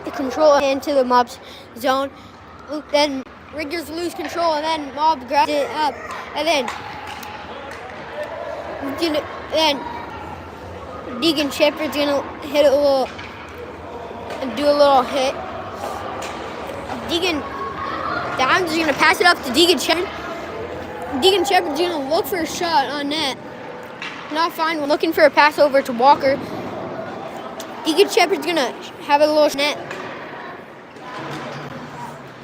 the control into the Mob's zone. Then Riggers lose control, and then Mob grabs it up, and then Deegan Shepherd's gonna hit a little and do a little hit. Deegan Downs is gonna pass it up to Deegan Shepherd. Deegan Shepherd's gonna look for a shot on net. Not fine. We're looking for a pass over to Walker. Deegan Shepherd's gonna have a little net.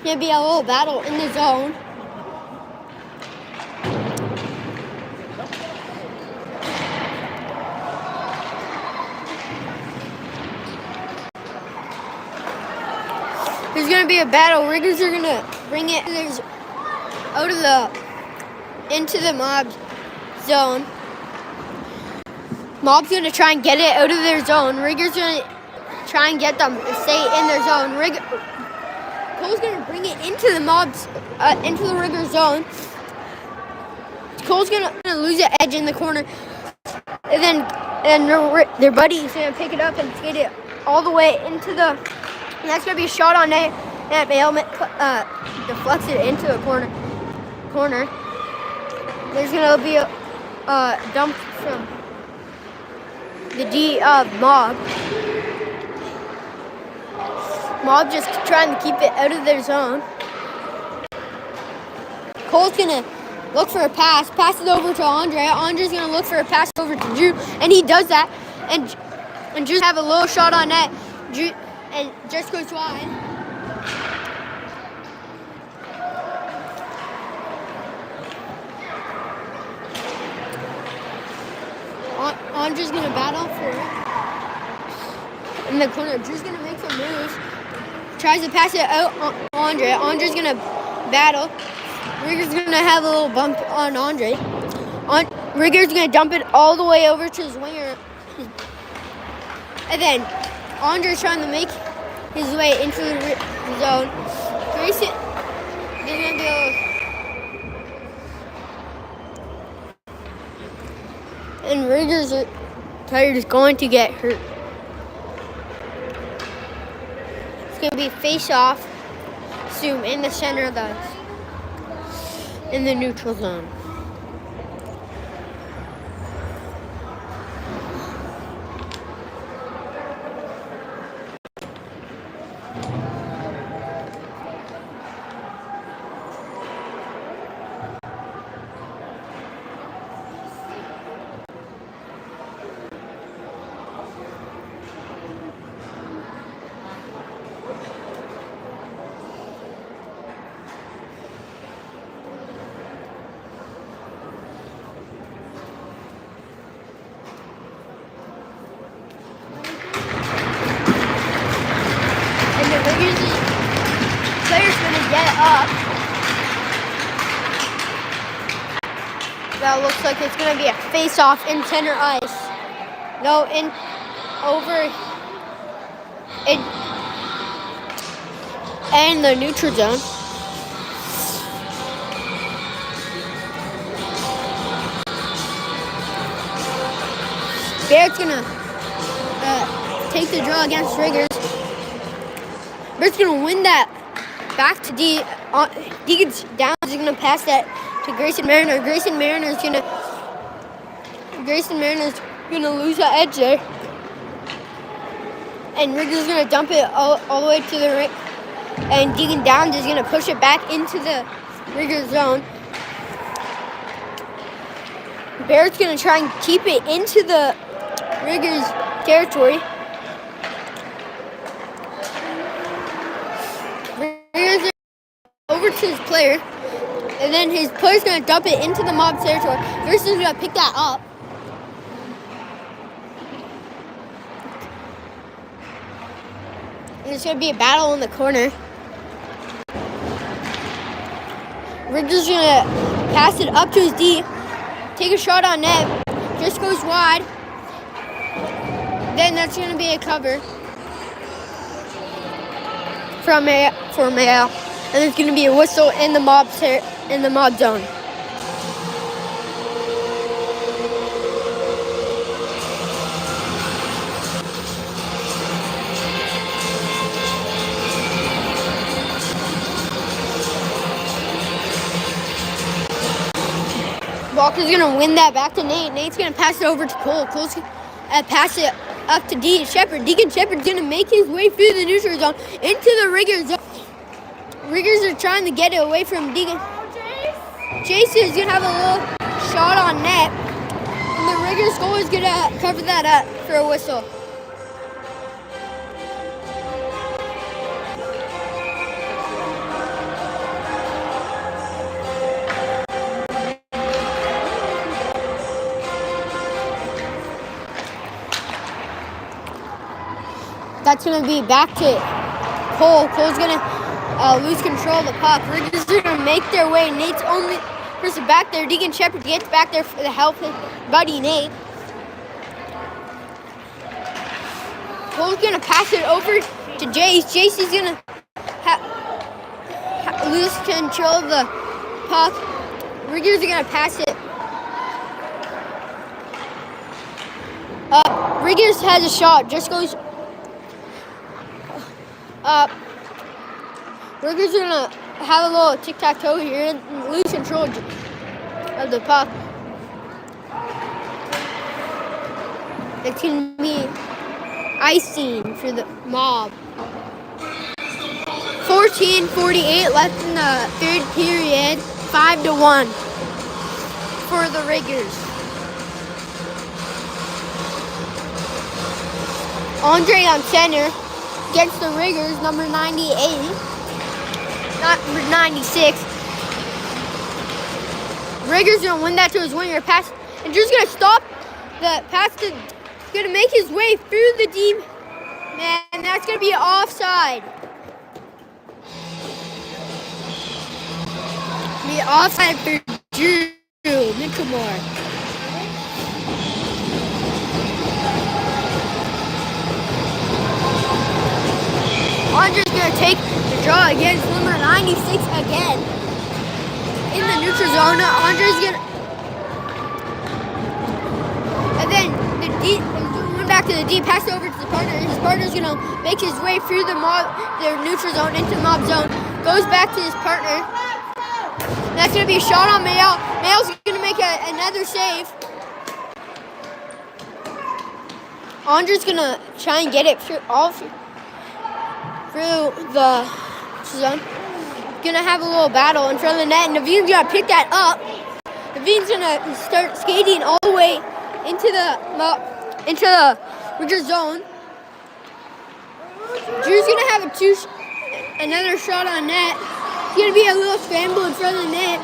Gonna be a little battle in the zone. There's gonna be a battle. Riggers are gonna bring it into the Mob zone. Mob's gonna try and get it out of their zone. Riggers gonna try and get them to stay in their zone. Cole's gonna bring it into the Rigger zone. Cole's gonna lose the edge in the corner, and then their buddy's gonna pick it up and skate it all the way into the. And that's gonna be a shot on net. That Bailment deflects it into the corner. There's gonna be a dump from the D of Mob. Mob just trying to keep it out of their zone. Cole's gonna look for a pass it over to Andre. Andre's gonna look for a pass over to Drew, and he does that. And Drew have a little shot on net. Drew and just goes wide. Andre's gonna battle for it in the corner. Drew's gonna make some moves. Tries to pass it out on Andre. Andre's gonna battle. Rigger's gonna have a little bump on Andre. Rigger's gonna dump it all the way over to his winger. And then Andre's trying to make his way into the zone. Grayson, they're gonna go. And Rigger's tired is going to get hurt. It's going to be face-off soon in the center of in the neutral zone. That looks like it's going to be a face-off in center ice. No, in the neutral zone. Barrett's going to take the draw against Riggers. Barrett's going to win that back to D. Deegan's Downs is going to pass that to Grayson Mariner. Grayson Mariner's gonna lose the edge there, and Rigger's gonna dump it all the way to the ring, and Deegan Downs is gonna push it back into the Rigger zone. Barrett's gonna try and keep it into the Riggers territory. Rigger's over to his player. And then his player's going to dump it into the Mob territory. Versus going to pick that up. And it's going to be a battle in the corner. Rigger's going to pass it up to his D. Take a shot on net. Just goes wide. Then that's going to be a cover for Mayo. And there's going to be a whistle in the Mob zone. Walker's gonna win that back to Nate. Nate's gonna pass it over to Cole. Cole's gonna pass it up to Deacon Shepard. Deacon Shepard's gonna make his way through the neutral zone into the Rigger zone. Riggers are trying to get it away from Deacon. Jason is gonna have a little shot on net, and the Riggers goal is gonna cover that up for a whistle. That's going to be back to Cole. Cole's going to lose control of the puck. Riggers are going to make their way. Nate's only person back there. Deacon Shepard gets back there to help his buddy Nate. Cole's going to pass it over to Jace. Jace is going to lose control of the puck. Riggers are going to pass it. Riggers has a shot. Just goes up. Riggers are gonna have a little tic-tac-toe here and lose control of the puck. It's gonna be icing for the Mob. 14:48 left in the third period. 5-1 for the Riggers. Andre on center. Against the Riggers, number 98, not 96. Riggers gonna win that to his winger. Pass, and Drew's gonna stop the pass to, gonna make his way through the deep man. And that's gonna be offside. Be offside for Drew Mickelmore. Andre's going to take the draw against number 96 again. In the neutral zone, Andre's going to... And then the deep, went back to the deep, passed over to the partner. His partner's going to make his way through the neutral zone into the Mob zone. Goes back to his partner. That's going to be a shot on Mayo. Mayo's going to make another save. Andre's going to try and get it through the zone. Gonna have a little battle in front of the net, and Naveen's gonna pick that up. Naveen's gonna start skating all the way into the Riggers zone. Drew's gonna have another shot on net. It's gonna be a little scramble in front of the net.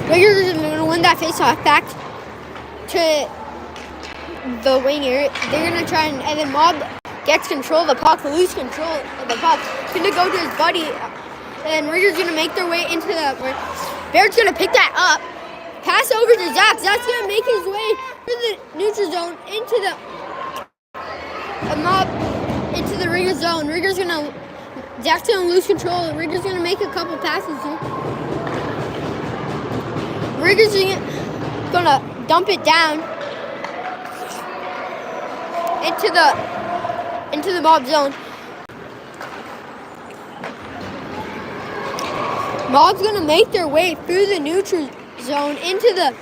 Riggers is going to win that face-off back to the winger. They're going to try and then Mob gets control of the puck, lose control of the puck. He's going to go to his buddy, and Riggers going to make their way into the... Barrett's going to pick that up, pass over to Zach. Zach's going to make his way through the neutral zone into the Mob, into the Riggers zone. Riggers going to... Zach's going to lose control. Riggers going to make a couple passes here. Riggers are gonna dump it down into the Mob zone. Mob's gonna make their way through the neutral zone in the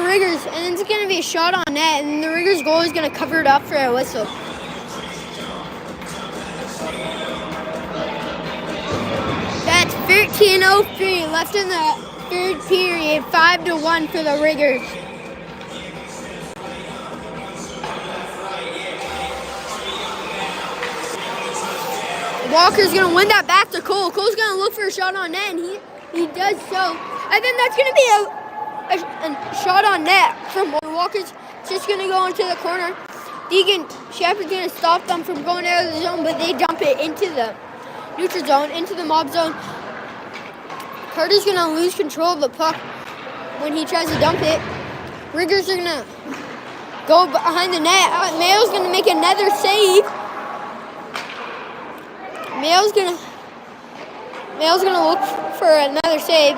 Riggers, and it's gonna be a shot on net, and the Riggers goal is gonna cover it up for a whistle. That's 13:03 left in the third period, 5-1 for the Riggers. Walker's gonna win that back to Cole. Cole's gonna look for a shot on net, and he does so. And then that's gonna be a shot on net from Walker's. Just gonna go into the corner. Deacon Shepard's gonna stop them from going out of the zone, but they dump it into the neutral zone, into the Mob zone. Carter's gonna lose control of the puck when he tries to dump it. Riggers are gonna go behind the net. Mayo's gonna make another save. Mayo's gonna look for another save.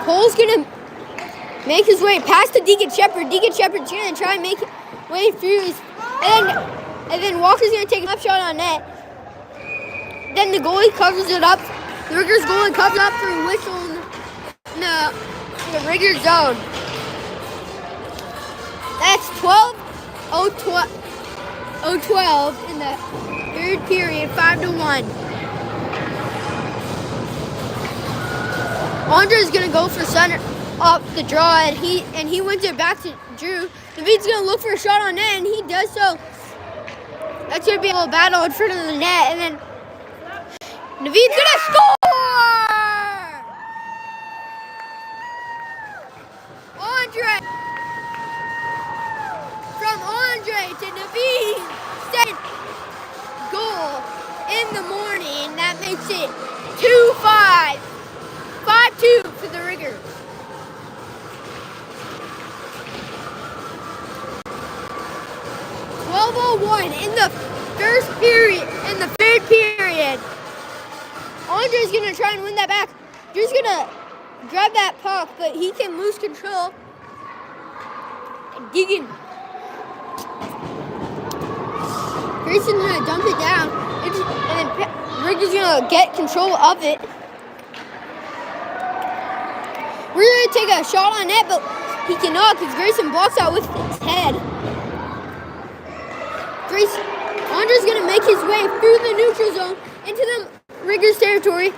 Cole's gonna make his way past the Deacon Shepherd. Deacon Shepherd's gonna try and make his way through. And then Walker's gonna take a snap shot on net. Then the goalie covers it up. The Riggers goalie covers up for a whistle in the Riggers zone. That's 12 in the third period, 5-1. Andre's gonna go for center up the draw, and he wins it back to Drew. Naveed's gonna look for a shot on net, and he does so. That's gonna be a little battle in front of the net, and then Naveed's gonna score! From Andre to Naveed, second goal in the morning. That makes it 2-5. 5-2 for the Riggers. .12:01 in the first period, in the third period. Andre's gonna try and win that back. Drew's gonna grab that puck, but he can lose control. Deegan. Grayson's gonna dump it down, and then Riggers gonna get control of it. We're gonna take a shot on net, but he cannot because Grayson blocks out with his head. Andre's gonna make his way through the neutral zone into the Riggers territory.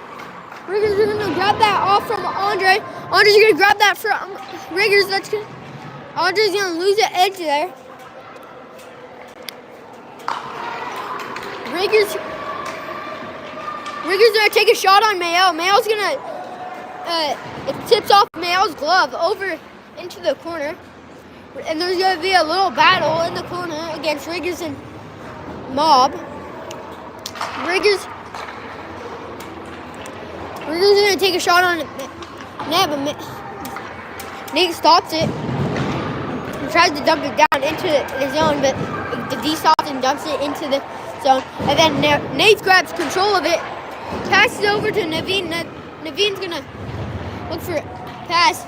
Riggers are gonna grab that off from Andre. Andre's gonna grab that from Riggers. Andre's gonna lose the edge there. Riggers gonna take a shot on Mayo. Mayo's gonna it tips off Mayo's glove over into the corner, and there's gonna be a little battle in the corner against Riggers and Mob. Riggers gonna take a shot on net, but Nate stops it. He tries to dump it down into the zone, but the D stops and dumps it into the zone. And then Nate grabs control of it, passes it over to Naveen. Naveen's gonna look for a pass.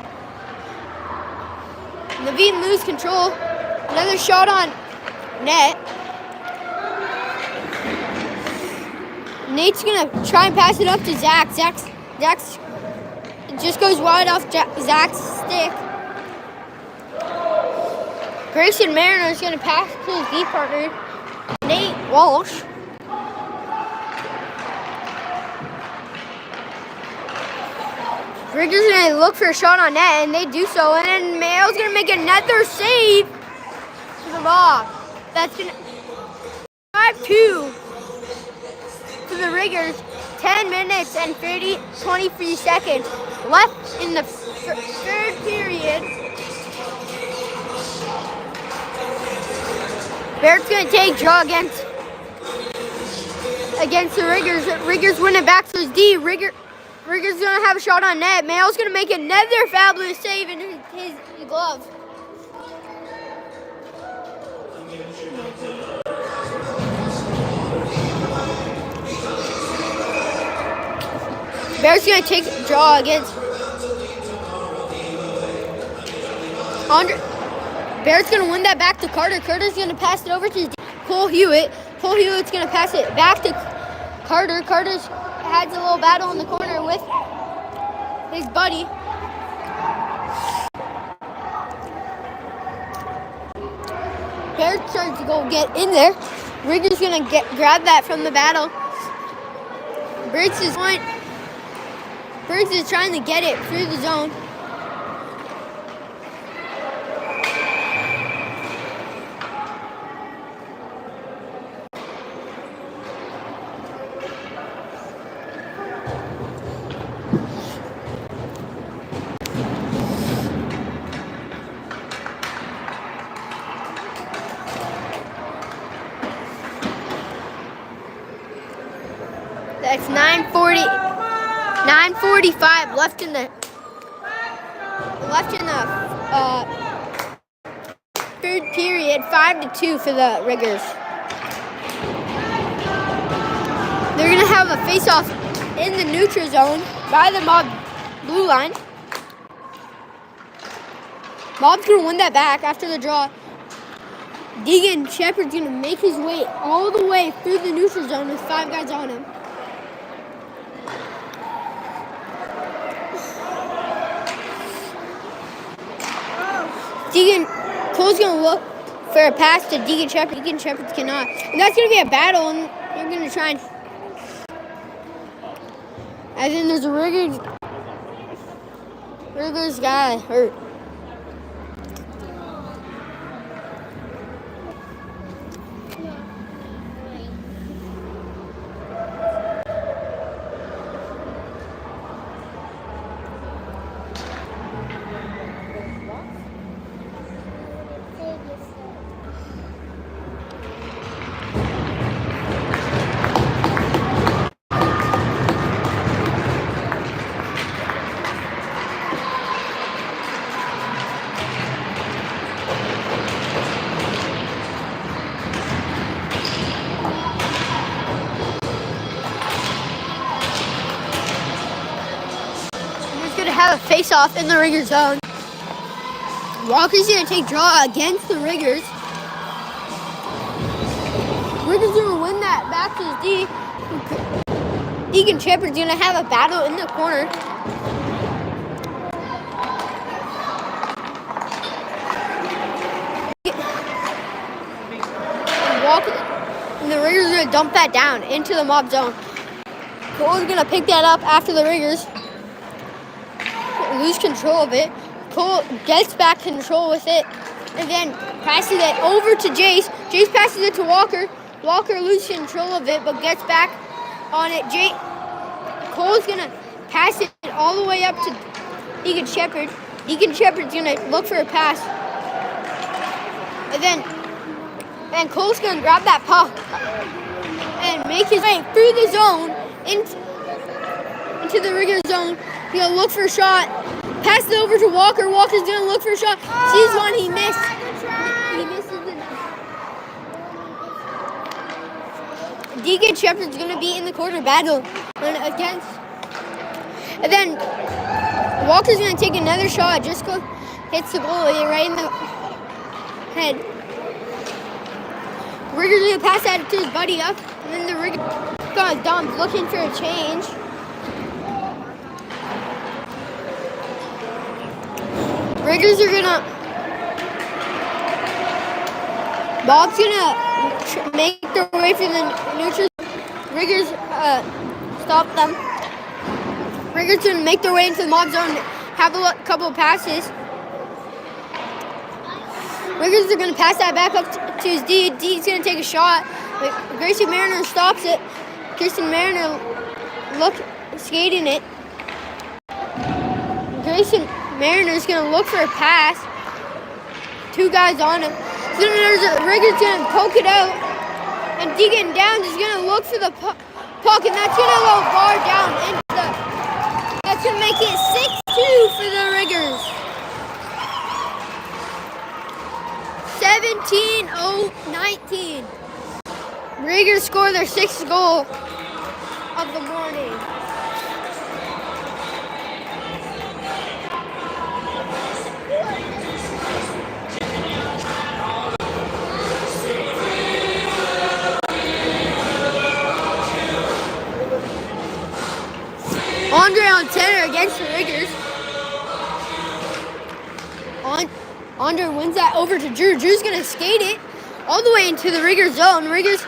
Naveen loses control. Another shot on net. Nate's gonna try and pass it up to Zach. Zach's it just goes wide off Zach's stick. Grayson Mariner is gonna pass to his D partner, Nate Walsh. Riggers gonna look for a shot on net, and they do so. And then Mayo's gonna make another save for the Mob. That's gonna 5-2 for the Riggers. 10 minutes and 23 seconds left in the third period. Barrett's gonna take draw against the Riggers. Riggers win it back to his D. Riggers gonna have a shot on net. Mayo's gonna make another fabulous save in his glove. Bear's gonna take a draw against Andre. Bear's gonna win that back to Carter. Carter's gonna pass it over to Cole Hewitt. Cole Hewitt's gonna pass it back to Carter. Carter's has a little battle in the corner with his buddy. Bear tries to go get in there. Riggers gonna grab that from the battle. Briggs is trying to get it through the zone. That's 9:45 left in the third period, 5-2 for the Riggers. They're gonna have a face-off in the neutral zone by the Mob blue line. Mob's gonna win that back after the draw. Deegan Shepard's gonna make his way all the way through the neutral zone with 5 guys on him. Cole's gonna look for a pass to Deegan Shepard. Deegan Shepard cannot. And that's gonna be a battle, and they're gonna try and. And then there's a Riggers guy hurt. Have a face-off in the Riggers zone. Walker's gonna take draw against the Riggers. Riggers gonna win that back to his D. Deegan Shepard's gonna have a battle in the corner. Walker and the Riggers are gonna dump that down into the Mob zone. Cole's gonna pick that up after the Riggers lose control of it. Cole gets back control with it and then passes it over to Jace. Jace passes it to Walker. Walker loses control of it but gets back on it. Cole's gonna pass it all the way up to Deegan Shepard. Deegan Shepard's gonna look for a pass. And then Cole's gonna grab that puck and make his way through the zone into the Riggers zone. He's gonna look for a shot. Pass it over to Walker. Walker's gonna look for a shot. Sees one, he missed. He misses the. Deegan Shepard's gonna be in the corner battle against. And then Walker's gonna take another shot. Just hits the goalie right in the head. Riggers gonna pass that to his buddy up, and then the Riggers got dumped, looking for a change. Riggers are gonna. Bob's gonna make their way for the neutral. Riggers stop them. Riggers gonna make their way into the Mob zone. Have a couple of passes. Riggers are gonna pass that back up to his D. D's gonna take a shot. But Grayson Mariner stops it. Grayson Mariner skating it. Grayson Mariner's gonna look for a pass. 2 guys on him. So there's a Riggers gonna poke it out. And Deegan Downs is gonna look for the puck, and that's gonna go far down into the. That's gonna make it 6-2 for the Riggers. 17-0-19. Riggers score their 6th goal of the morning. Andre on center against the Riggers. Andre wins that over to Drew. Drew's going to skate it all the way into the Riggers zone. Riggers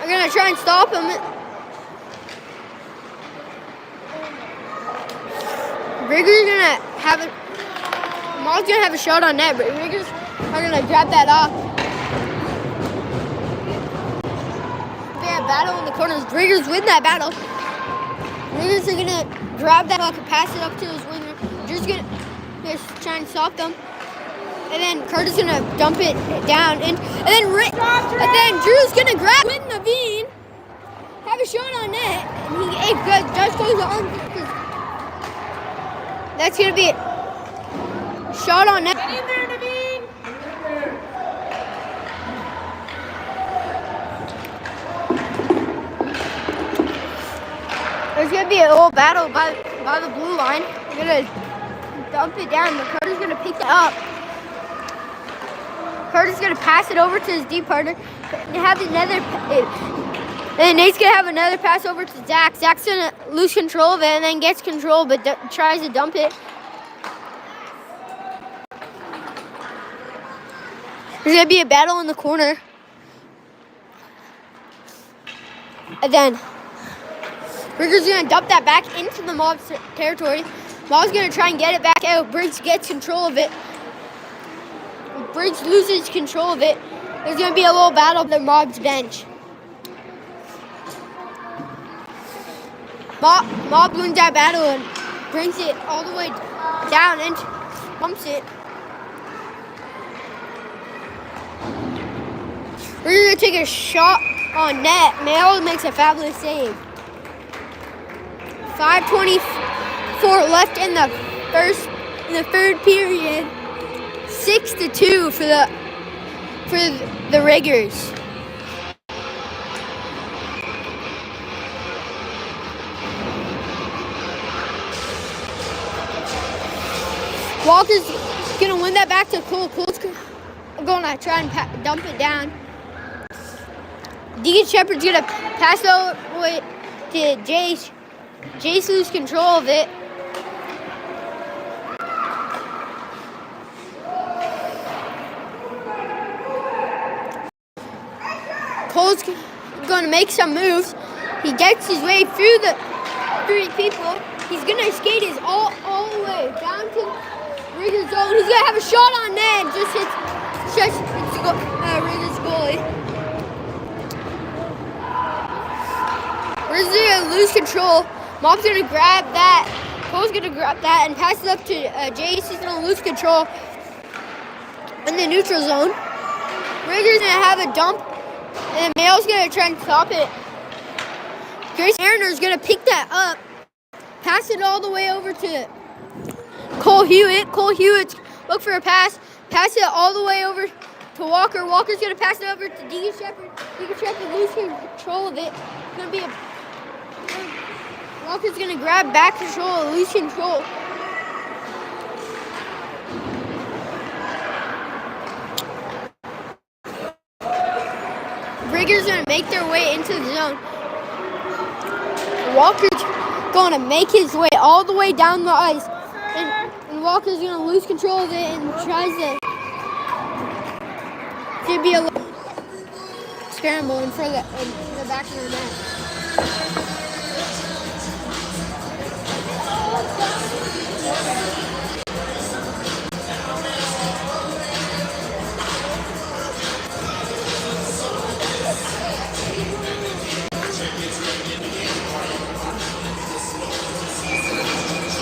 are going to try and stop him. Riggers are going to have it. Mob's going to have a shot on net, but Riggers are going to grab that off. They have battle in the corners. Riggers win that battle. Riggers are gonna grab that puck and pass it up to his winger. Drew's gonna try and stop them, and then Curtis gonna dump it down, and then Drew's gonna grab it. Naveen have a shot on net, and it just goes on. That's gonna be a shot on net. Get in there, Naveen. be a little battle by the blue line. They're gonna dump it down, but Carter's gonna pick it up. Carter's gonna pass it over to his deep partner. They have another, and Nate's gonna have another pass over to Zach. Zach's gonna lose control of it and then gets control, but tries to dump it. There's gonna be a battle in the corner, and then Rigger's gonna dump that back into the Mob's territory. Mob's gonna try and get it back out. Briggs gets control of it. Briggs loses control of it. There's gonna be a little battle at the Mob's bench. Mob wins that battle and brings it all the way down and pumps it. We're gonna take a shot on net. Mayo makes a fabulous save. 5:24 left in the third period. 6-2 for the Riggers. Walker's gonna win that back to Cole. Cole's gonna try and dump it down. Deacon Shepard's gonna pass over to Jace. Jace loses control of it. Cole's gonna make some moves. He gets his way through the three people. He's gonna skate his all the way down to Rigger's zone. He's gonna have a shot on net. Just hits Rigger's goalie. Rigger's gonna lose control. Mob's gonna grab that. Cole's gonna grab that and pass it up to Jace. He's gonna lose control in the neutral zone. Rigger's gonna have a dump, and Mayo's gonna try and stop it. Grace Mariner's gonna pick that up, pass it all the way over to Cole Hewitt. Cole Hewitt look for a pass it all the way over to Walker. Walker's gonna pass it over to Deacon Shepard. Deacon Shepard loses control of it. It's gonna be Walker's gonna grab back control, lose control. Riggers gonna make their way into the zone. Walker's gonna make his way all the way down the ice, and Walker's gonna lose control of it and tries to be a little scramble in the back of the net.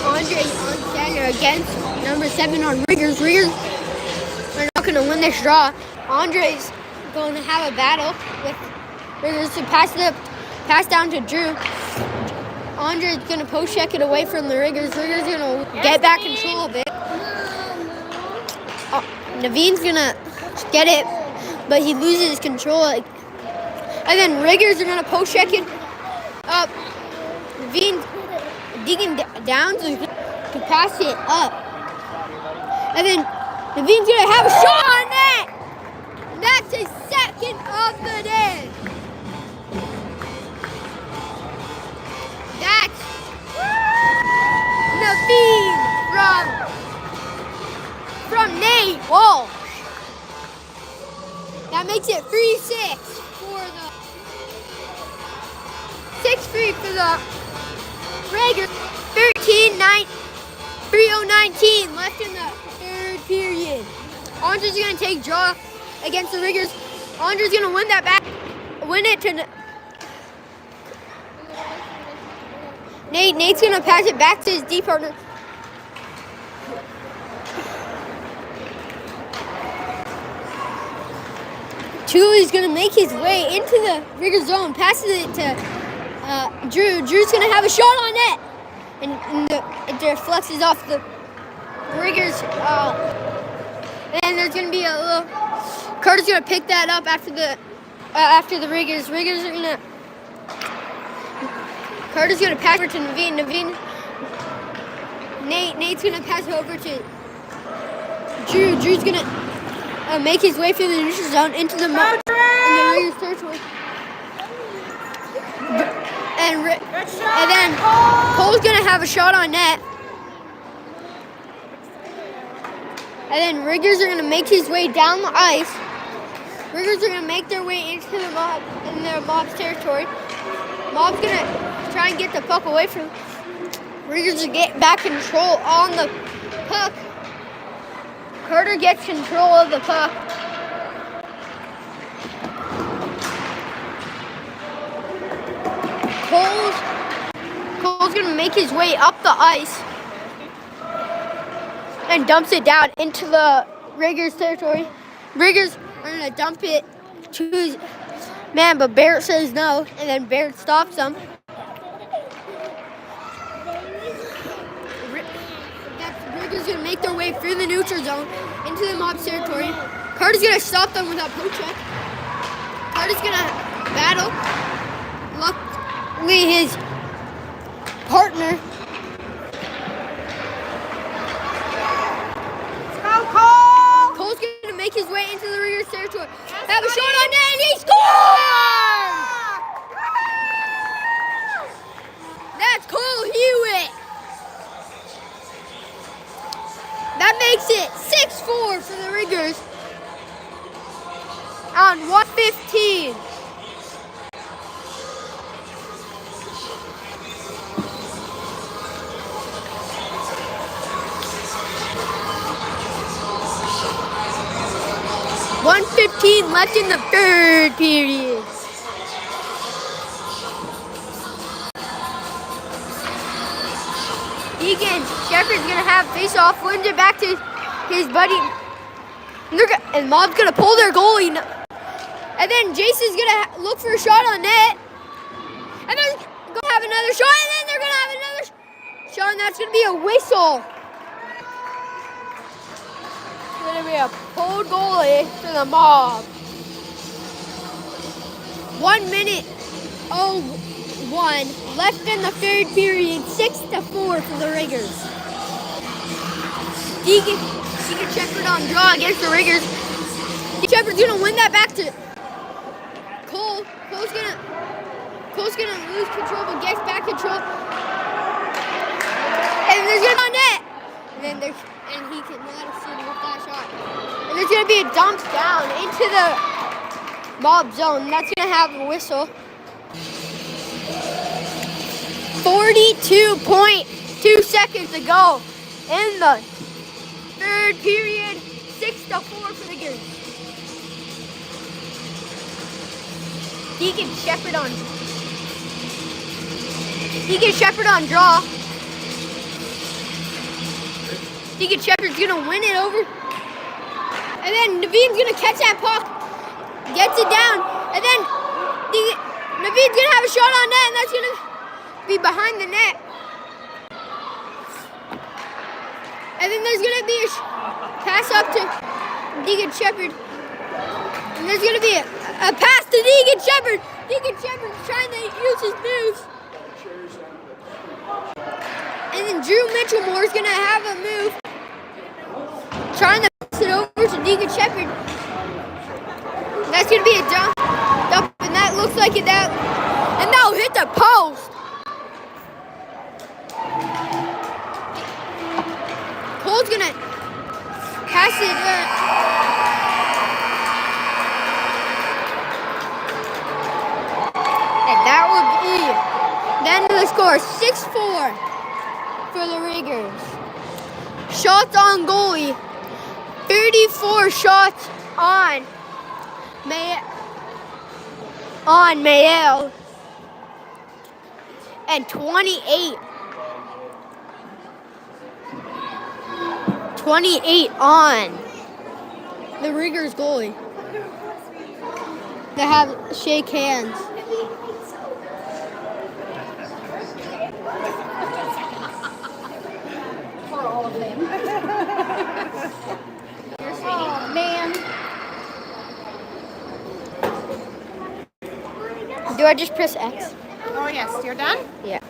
Andre on center against number 7 on Riggers. Riggers are not going to win this draw. Andre's going to have a battle with Riggers to pass down to Drew. Andre's going to post check it away from the Riggers. Riggers going to get back control of it. Naveen's going to get it, but he loses control. And then Riggers are going to post check it up. Naveen digging down to pass it up. And then Naveen's going to have a shot on that. That's his second of the day. That's Naveen from Nate Walsh. That makes it 3-6 for the 6-3 for the Raiders. 3:19 left in the third period. Andre's gonna take draw against the Riggers. Andre's gonna win that back, win it to Nate. Nate's gonna pass it back to his D partner. Tully's gonna make his way into the Riggers zone, passes it to Drew. Drew's gonna have a shot on net, and it deflects off the Riggers. And there's gonna be a little. Carter's gonna pick that up after the Riggers. Riggers are gonna. Carter's gonna pass over to Naveen. Nate's gonna pass over to Drew. Drew's gonna make his way through the neutral zone into the Raiders territory. And then Cole's gonna have a shot on net. And then Riggers are gonna make his way down the ice. Riggers are gonna make their way into the mob in their mob's territory. Mob's gonna try and get the puck away from Riggers to get back control on the puck. Carter gets control of the puck. Cole's gonna make his way up the ice and dumps it down into the Riggers territory. Riggers are gonna dump it to his man, but Barrett says no, and then Barrett stops him. Riggers gonna make their way through the neutral zone into the mob's territory. Carter's gonna stop them with a poke check. Carter's gonna battle. Luckily, his partner. Cole's gonna make his way into the Riggers territory. Have a shot on net, and he scores! That's Cole Hewitt. That makes it 6-4 for the Riggers on 1:15. .1:15 left in the third period. Deegan Shepard's gonna have face-off, wins it back to his buddy. And Mob's gonna pull their goalie. And then Jason's gonna look for a shot on net. And they're gonna have another shot, and then they're gonna have another shot, and that's gonna be a whistle. It's gonna be a pulled goalie for the Mob. 1:01 left in the third period, 6-4 for the Riggers. Deegan Shepard on draw against the Riggers. Shepard's gonna win that back to Cole. Cole's gonna lose control, but gets back control. And there's gonna be a net. And he can let us in with that shot. And there's gonna be a dump down into the Mob zone. That's gonna have a whistle. 42.2 seconds to go in the third period. 6-4 for the Riggers. Deegan Shepard on draw. Deegan Shepard's gonna win it over. And then Naveen's gonna catch that puck. Gets it down. And then Naveen's gonna have a shot on net, and that's gonna be behind the net. And then there's gonna be a pass up to Deegan Shepard. And there's gonna be a pass to Deegan Shepard. Deegan Shepard's trying to use his moves. And then Drew Mitchellmore is gonna have a move. Trying to pass it over to Deegan Shepard. That's gonna be a dump, and that looks like it. And that'll hit the post. Cole's gonna pass it. And that will be the end of the score. 6-4 for the Riggers. Shots on goalie. 34 shots on Mael. And 28 on the Riggers goalie. They have shake hands. For all of them. Oh, man. Do I just press X? Oh, yes. You're done? Yeah.